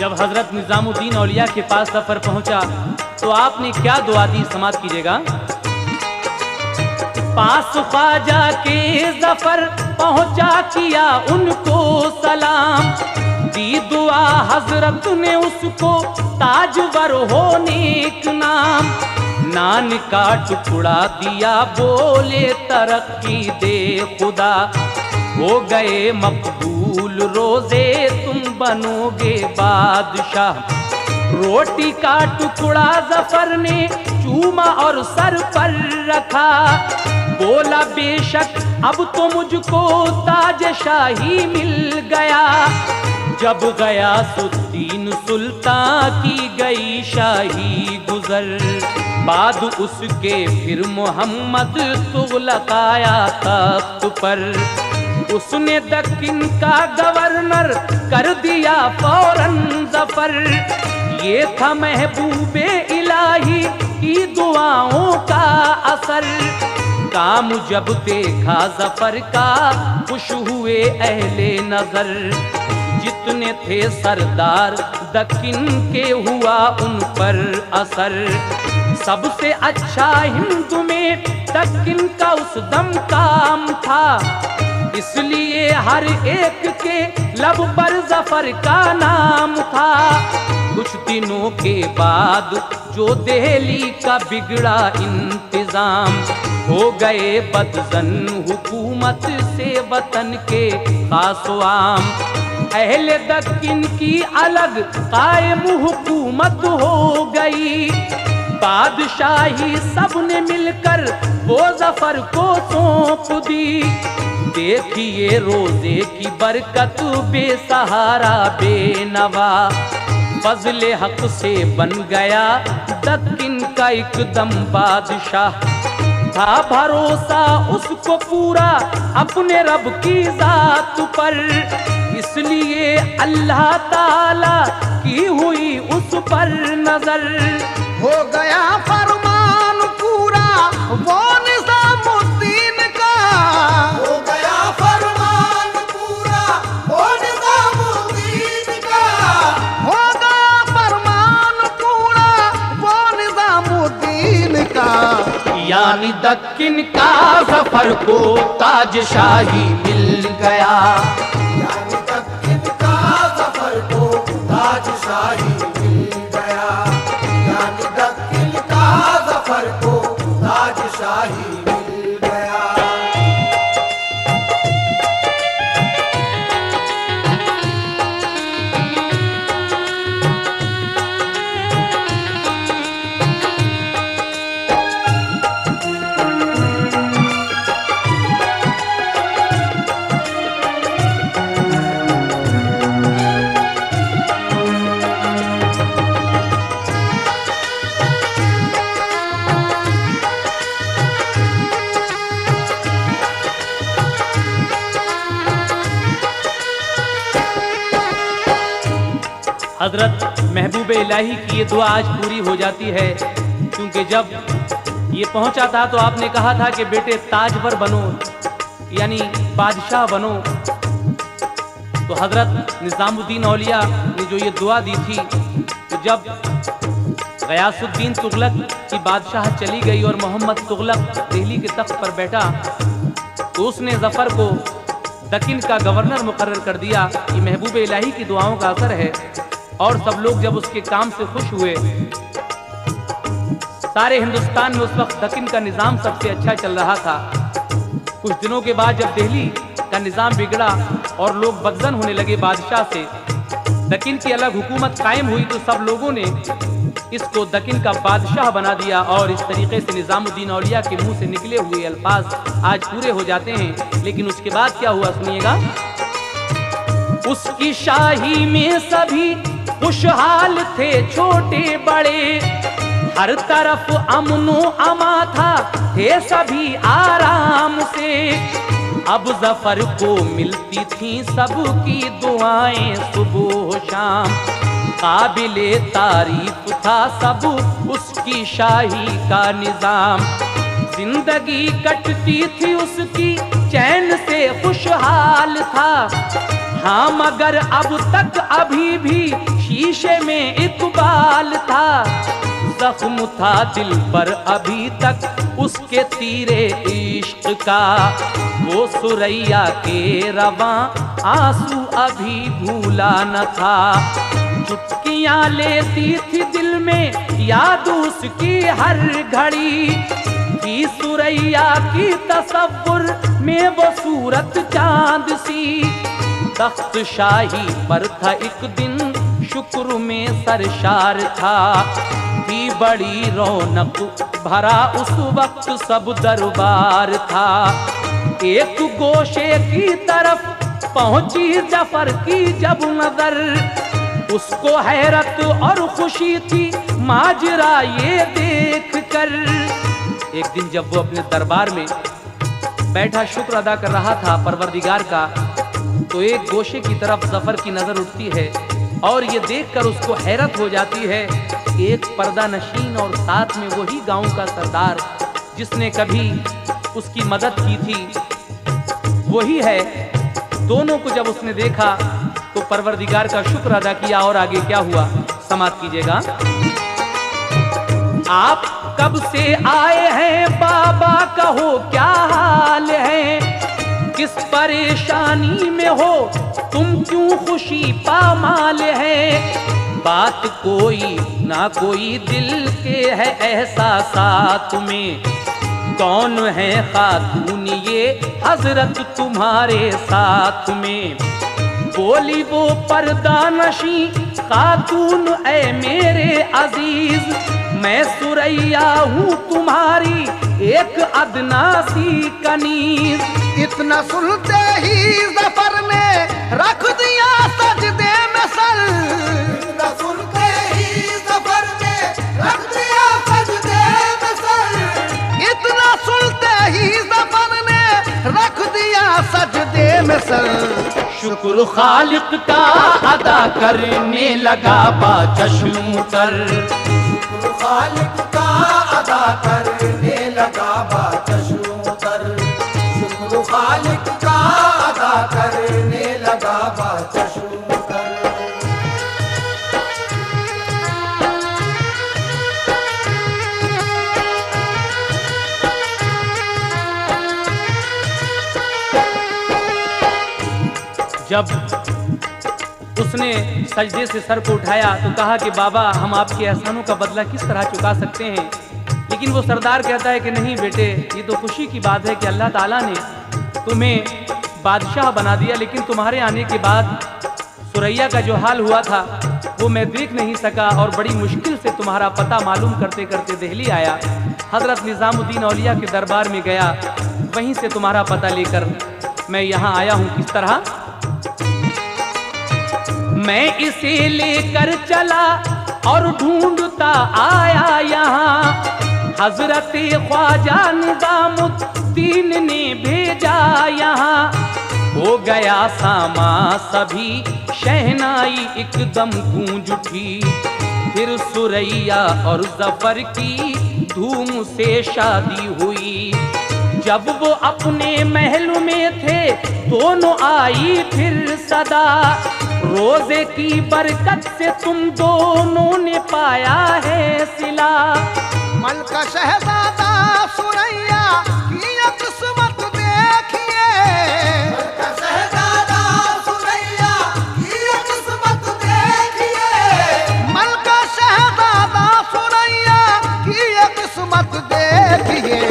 जब हजरत निजामुद्दीन औलिया के पास सफर पहुंचा तो आपने क्या दुआ दी, समाप्त कीजिएगा। पास ख्वाजा के जफर पहुंचा किया उनको सलाम, दी दुआ हजरत ने उसको ताजवर होने का नाम। नान का टुकड़ा दिया बोले तरक्की दे खुदा, हो गए मकबूल रोजे तुम बनोगे बादशाह। रोटी का टुकड़ा जफर ने चूमा और सर पर रखा, बोला बेशक अब तो मुझको ताजशाही मिल गया। जब गयासुद्दीन सुल्तान की गई शाही गुजर, बाद उसके फिर मोहम्मद तुगलक आया तख्त पर। उसने दक्किन का गवर्नर कर दिया फौरन जफर, ये था महबूबे इलाही की दुआओं का असर। काम जब देखा जफर का खुश हुए अहले नजर। जितने थे सरदार दक्किन के हुआ उन पर असर। सबसे अच्छा हिंद में दक्किन का उस दम काम था, इसलिए हर एक के लब पर जफर का नाम था। कुछ दिनों के बाद जो दिल्ली का बिगड़ा इंतजाम, हो गए बदजन हुकूमत से वतन के खासवाम। अहले दक्किन की अलग कायम हुकूमत हो गई। बादशाही सबने मिलकर वो जफर को सौंप दी। देखिए रोजे की बरकत बेसहारा बेनवा, फजले हक से बन गया दक्किन का एकदम बादशाह। था भरोसा उसको पूरा अपने रब की जात पर, इसलिए अल्लाह ताला की हुई उस पर नजर। हो गया फरमान पूरा वो निजामुद्दीन का। हो गया फरमान पूरा वो निजामुद्दीन का। हो गया फरमान पूरा वो निजामुद्दीन का। यानी दक्किन का जफर को ताजशाही मिल गया। यानी दक्किन का जफर को ताजशाही मिल गया। यानी दक्किन का जफर को ताजशाही मिल गया। हजरत महबूब इलाही की ये दुआ आज पूरी हो जाती है, क्योंकि जब ये पहुंचा था तो आपने कहा था कि बेटे ताजवर बनो, यानी बादशाह बनो। तो हजरत निजामुद्दीन औलिया ने जो ये दुआ दी थी, तो जब गयासुद्दीन तुगलक की बादशाह चली गई और मोहम्मद तुगलक दिल्ली के तख्त पर बैठा, तो उसने जफर को दक्किन का गवर्नर मुकर्रर कर दिया। ये महबूब इलाही की दुआओं का असर है। और सब लोग जब उसके काम से खुश हुए, सारे हिंदुस्तान में उस वक्त दक्किन का निज़ाम सबसे अच्छा चल रहा था। कुछ दिनों के बाद जब दिल्ली का निज़ाम बिगड़ा और लोग बदजन होने लगे बादशाह से, दक्किन की अलग हुकूमत कायम हुई, तो सब लोगों ने इसको दक्किन का बादशाह बना दिया। और इस तरीके से निजामुद्दीन औलिया के मुंह से निकले हुए अल्फाज आज पूरे हो जाते हैं। लेकिन उसके बाद क्या हुआ सुनिएगा। उसकी शाही में सभी खुशहाल थे छोटे बड़े, हर तरफ अमनो अमा था, थे सभी आराम से। अब जफर को मिलती थी सबकी दुआएं सुबह शाम, काबिले तारीफ था सब उसकी शाही का निजाम। जिंदगी कटती थी उसकी चैन से खुशहाल था, हाँ मगर अब तक अभी भी शीशे में इकबाल था। जख्म था दिल पर अभी तक उसके तीरे इश्क का, वो सुरैया के रवां आंसू अभी भूला न था। चुटकियां लेती थी दिल में याद उसकी हर घड़ी, की सुरैया की तसव्वुर में वो सूरत चांद सी। तख्त शाही पर था एक दिन शुक्र में सरशार था, थी बड़ी रौनक भरा उस वक्त सब दरबार था। एक गोशे की तरफ पहुंची जफर की जब नजर, उसको हैरत और खुशी थी माजरा ये देख कर। एक दिन जब वो अपने दरबार में बैठा शुक्र अदा कर रहा था परवरदिगार का, तो एक गोशे की तरफ जफर की नजर उठती है। और ये देखकर उसको हैरत हो जाती है, एक पर्दा नशीन और साथ में वही गांव का सरदार जिसने कभी उसकी मदद की थी वही है। दोनों को जब उसने देखा तो परवरदिगार का शुक्र अदा किया। और आगे क्या हुआ समाप्त कीजिएगा। आप कब से आए हैं बाबा, कहो क्या हाल है, किस परेशानी में हो तुम, क्यों खुशी पामाल है। बात कोई ना कोई दिल के है एहसासात में, कौन है खातून ये हजरत तुम्हारे साथ में। बोली वो पर्दा नशी खातून, ऐ मेरे अजीज मैं सुरैया हूँ तुम्हारी एक अदना सी कनीज। इतना सुनते ही जफर ने रख दिया सजदे में सर, इतना सुनते ही जफर ने रख दिया सजदे में सर, इतना सुनते ही जफर ने रख दिया सजदे में सर। शुक्र खालिक का अदा करने लगा बा चश्म तर। शुक्र खालिक का अदा करने लगा बा चश्म तर, शुक्र खालिक का अदा करने लगा बा चश्म तर। जब उसने सजदे से सर को उठाया तो कहा कि बाबा हम आपके एहसानों का बदला किस तरह चुका सकते हैं। लेकिन वो सरदार कहता है कि नहीं बेटे, ये तो खुशी की बात है कि अल्लाह ताला ने तुम्हें बादशाह बना दिया, लेकिन तुम्हारे आने के बाद सुरैया का जो हाल हुआ था वो मैं देख नहीं सका और बड़ी मुश्किल से तुम्हारा पता मालूम करते करते दिल्ली आया। हजरत निज़ामुद्दीन औलिया के दरबार में गया, वहीं से तुम्हारा पता लेकर मैं यहाँ आया हूँ। किस तरह मैं इसे लेकर चला और ढूंढता आया यहाँ, हजरत ख्वाजा निज़ामुद्दीन ने भेजा यहाँ। हो गया सामा सभी शहनाई एकदम गूंज उठी, फिर सुरैया और जफर की धूम से शादी हुई। जब वो अपने महल में थे दोनों आई फिर सदा, रोजे की बरकत से तुम दोनों ने पाया है सिला। मलका शहजादा सुरैया की किस्मत देखिए, मलका शहजादा सुरैया की किस्मत देखिए, मलका शहजादा सुरैया की किस्मत देखिए।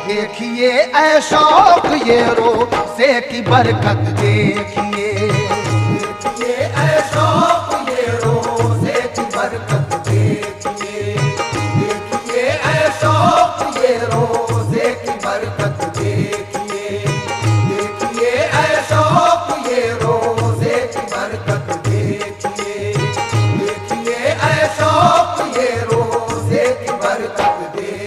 देखिए ऐ शौक ये रोज़े की बरकत देखिए, देखिए ऐ शौक ये रोज़े की बरकत देखिए, देखिए ऐ शौक ये रोज़े की बरकत देखिए, देखिए ऐ शौक ये रोज़े की बरकत देखिए, देखिए ऐ शौक ये रोज़े की बरकत देखिए।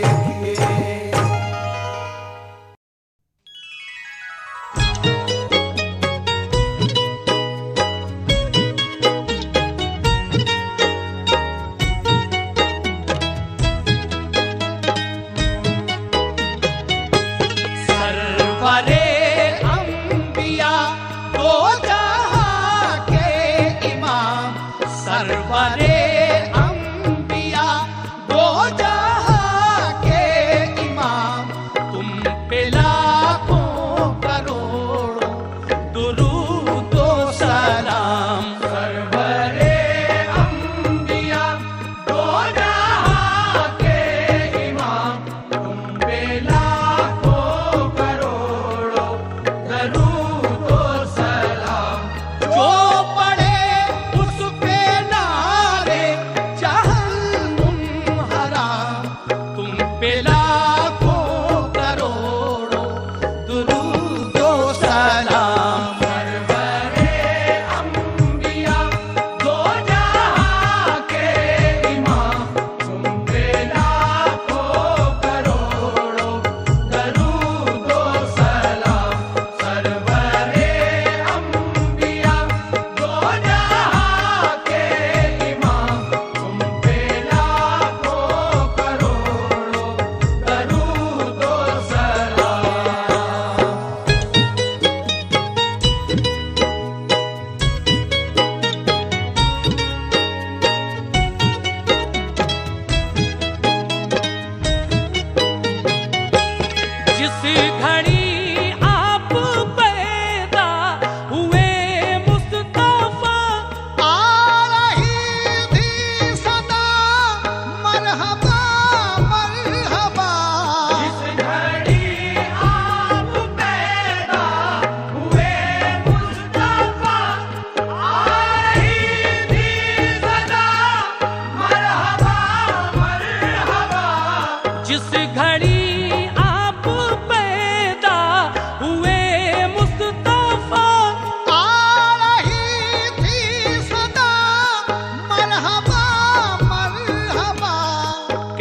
जो पढ़े उस पे नारे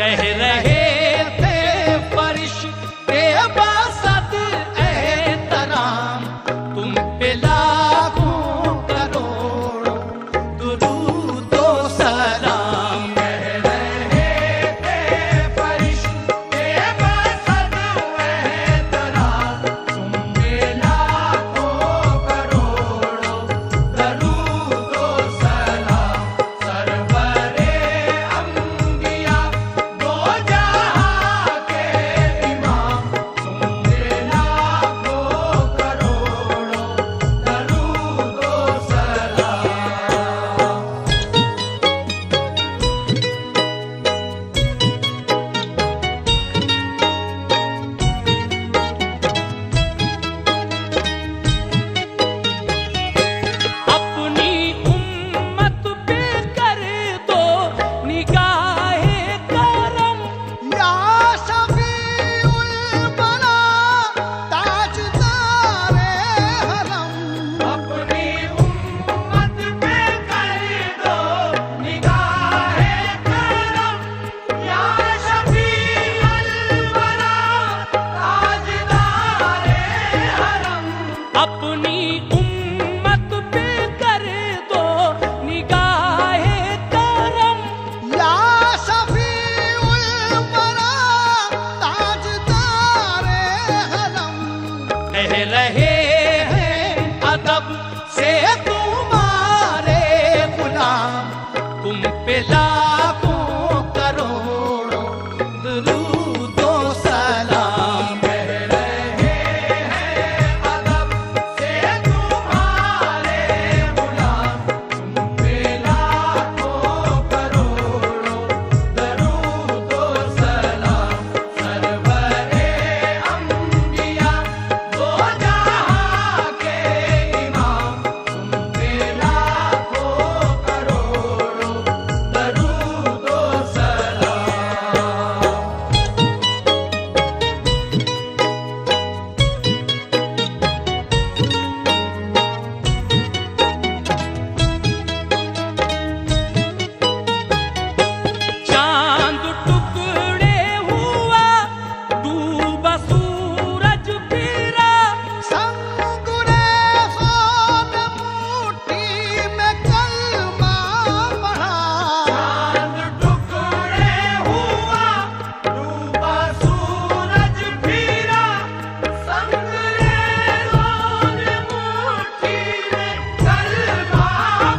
कह रहे थे फरिश्ते बासत एहतराम, तुम पे लाखों करोड़ों दुरूद व सलाम। कह रहे थे फरिश्ते बासत एहतराम, तुम पे लाखों करोड़ों दुरूद व सलाम। सरवरे अंबिया दो जहां के इमाम, तुम पे लाखों करोड़ों दुरूद व सलाम। अपनी उम्मत पे कर दो निगाहे करम, या शफीउल बरा ताजदारे हरम। अपनी उम्मत पे कर दो निगाहे करम, या शफीअल वरा ताजदारे हरम। अपनी उम्मत पे कर दो निगाहे करम, या शफीउल बरा ताजदारे हरम। कह रहे हैं अदब से तुम्हारे गुलाम, तुम पे लाखों करोड़ों दुरूद व सलाम। कह रहे हैं अदब से तुम्हारे गुलाम, तुम पे लाखों करोड़ों दुरूद व सलाम। सरवरे अंबिया दो जहां के इमाम, तुम पे लाखों करोड़ों दुरूद व सलाम। चांद टुकड़े हुआ, डूबा सूरज फिरा, संगुरे सोन मुट्ठी में कलमा पढ़ा। चांद टुकड़े हुआ, डूबा सूरज फिरा, संगरेज़ों ने मुट्ठी में कलमा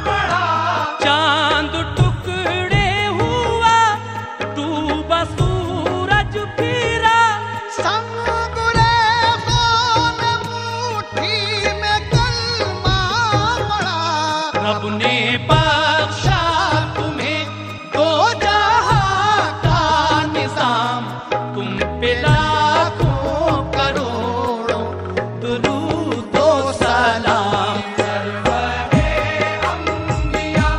पढ़ा। चांद टुकड़े हुआ, डूबा सूरज फिरा, संगुरे सोन मुट्ठी में कलमा पढ़ा। रब ने बख्शा तुम्हें दो जहां का निजाम, तुम पे लाखों करोड़ों दुरूद व सलाम। सरवरे अंबिया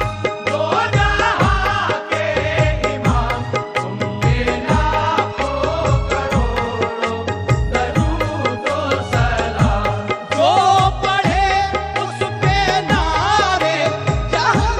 दो जहां के इमाम, तुम पे लाखों करोड़ों दुरूद व सलाम। जो पढ़े उस पे नारे जहल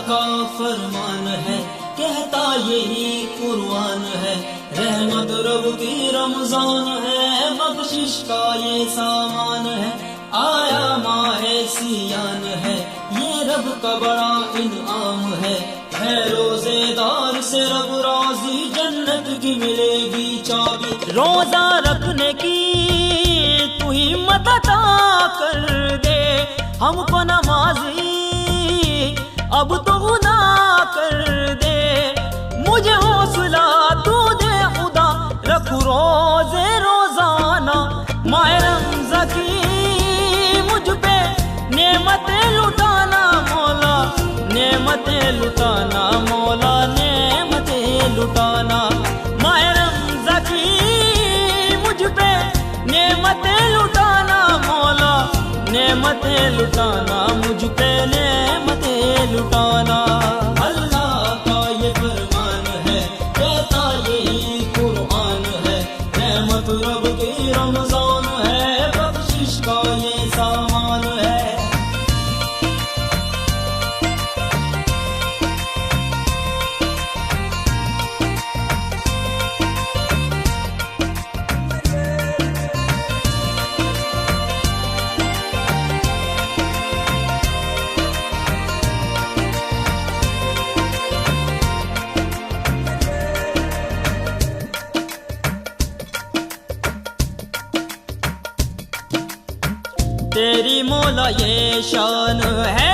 का फरमान है, कहता यही कुरान है। रहमत रब की रमजान है, बख्शिश का ये सामान है। आया माहे सियान है, ये रब का बड़ा इनाम है। रोजेदार से रब राजी, जन्नत की मिलेगी चाबी। रोजा रखने की तू हिम्मत अता कर दे, हमको नमाजी अब तो खुदा कर दे। मुझे हौसला तू दे खुदा, रख रोजे रोजाना। माह रमज़ान की मुझ पे नेमतें लुटाना मौला, नेमतें लुटाना मौला, नेमतें लुटाना। माह रमज़ान की मुझ पे नेमतें लुटाना मौला, नेमतें लुटाना मुझ पे, नेमतें लुटाना। अल्लाह का ये फरमान है, कहता यही कुरान है। रहमत रब की रमजान है, बख्शिश का ये सामान है। तेरी मौला ये शान है,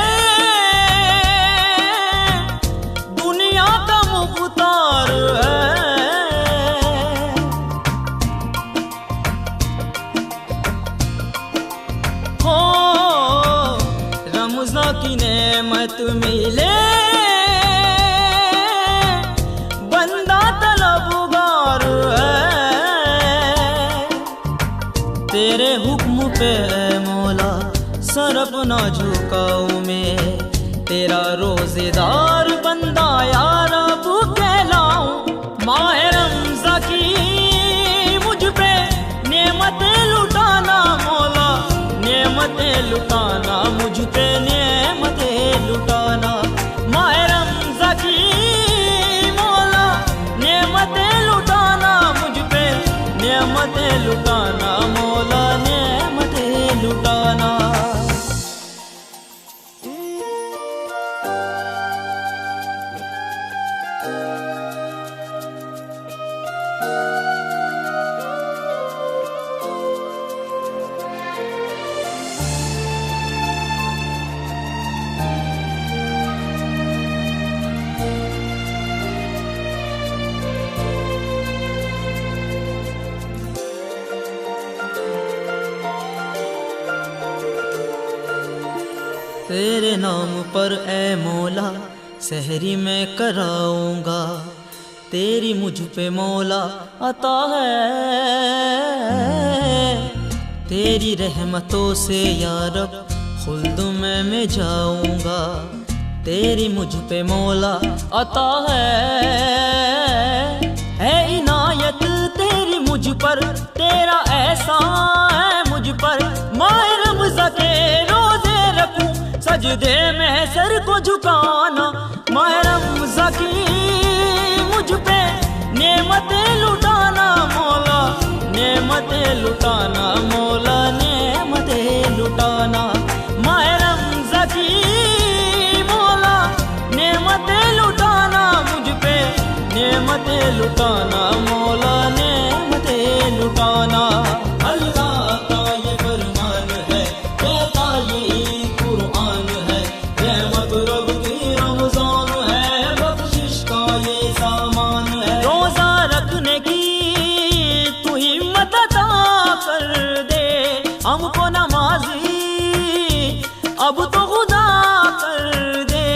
दुनिया का मुख्तार है। हो रमज़ान की नेमत मिले, बंदा तलबगार है। तेरे हुक्म पे मौला सर अपना झुकाऊं मैं, तेरा रोजेदार बंदा या रब कहलाऊं। माह रमज़ान की मुझ पे नेमतें लुटाना मौला, नेमतें लुटाना मुझ पे, नेमतें लुटाना। माह रमज़ान की मौला नेमतें लुटाना मुझ पे, नेमतें लुटाना मौला, नेमतें लुटाना। तेरे नाम पर ए मौला सहरी में कराऊंगा, तेरी मुझ पे मौला अता है। तेरी रहमतों से या रब खुल्द में मैं जाऊंगा, तेरी मुझ पे मौला अता है इनायत तेरी मुझ पर, तेरा एहसान है मुझ पर। माह रमज़ान के रोजे रखूं, सजदे में सर को झुकाना। माह रमज़ान की मुझ पे नेमतें लुटाना मौला, नेमतें लुटाना मौला, नेमतें लुटाना। माह रमज़ान की मौला नेमतें लुटाना मुझ पे, नेमतें लुटाना मौला, नेमतें लुटाना। अल्लाह का ये फरमान है, कहता यही कुरान है। रहमत रब की रमजान है, बख्शिश का ये सामान है। रोजा रखने की तू हिम्मत अता कर दे, हमको नमाजी अब तो खुदा कर दे।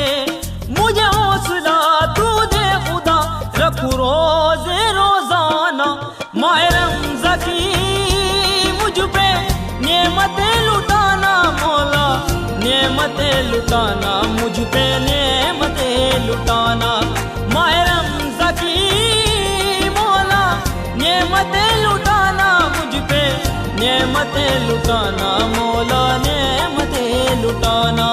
मुझे हौसला तू दे खुदा, रख रोजे रोजाना। माह रमज़ान की मुझ पे नेमतें लुटाना मौला, नेमतें लुटाना मुझ पे, नेमतें लुटाना। माह रमज़ान की मौला नेमतें लुटाना मुझ पे, नेमतें लुटाना मौला, नेमतें लुटाना।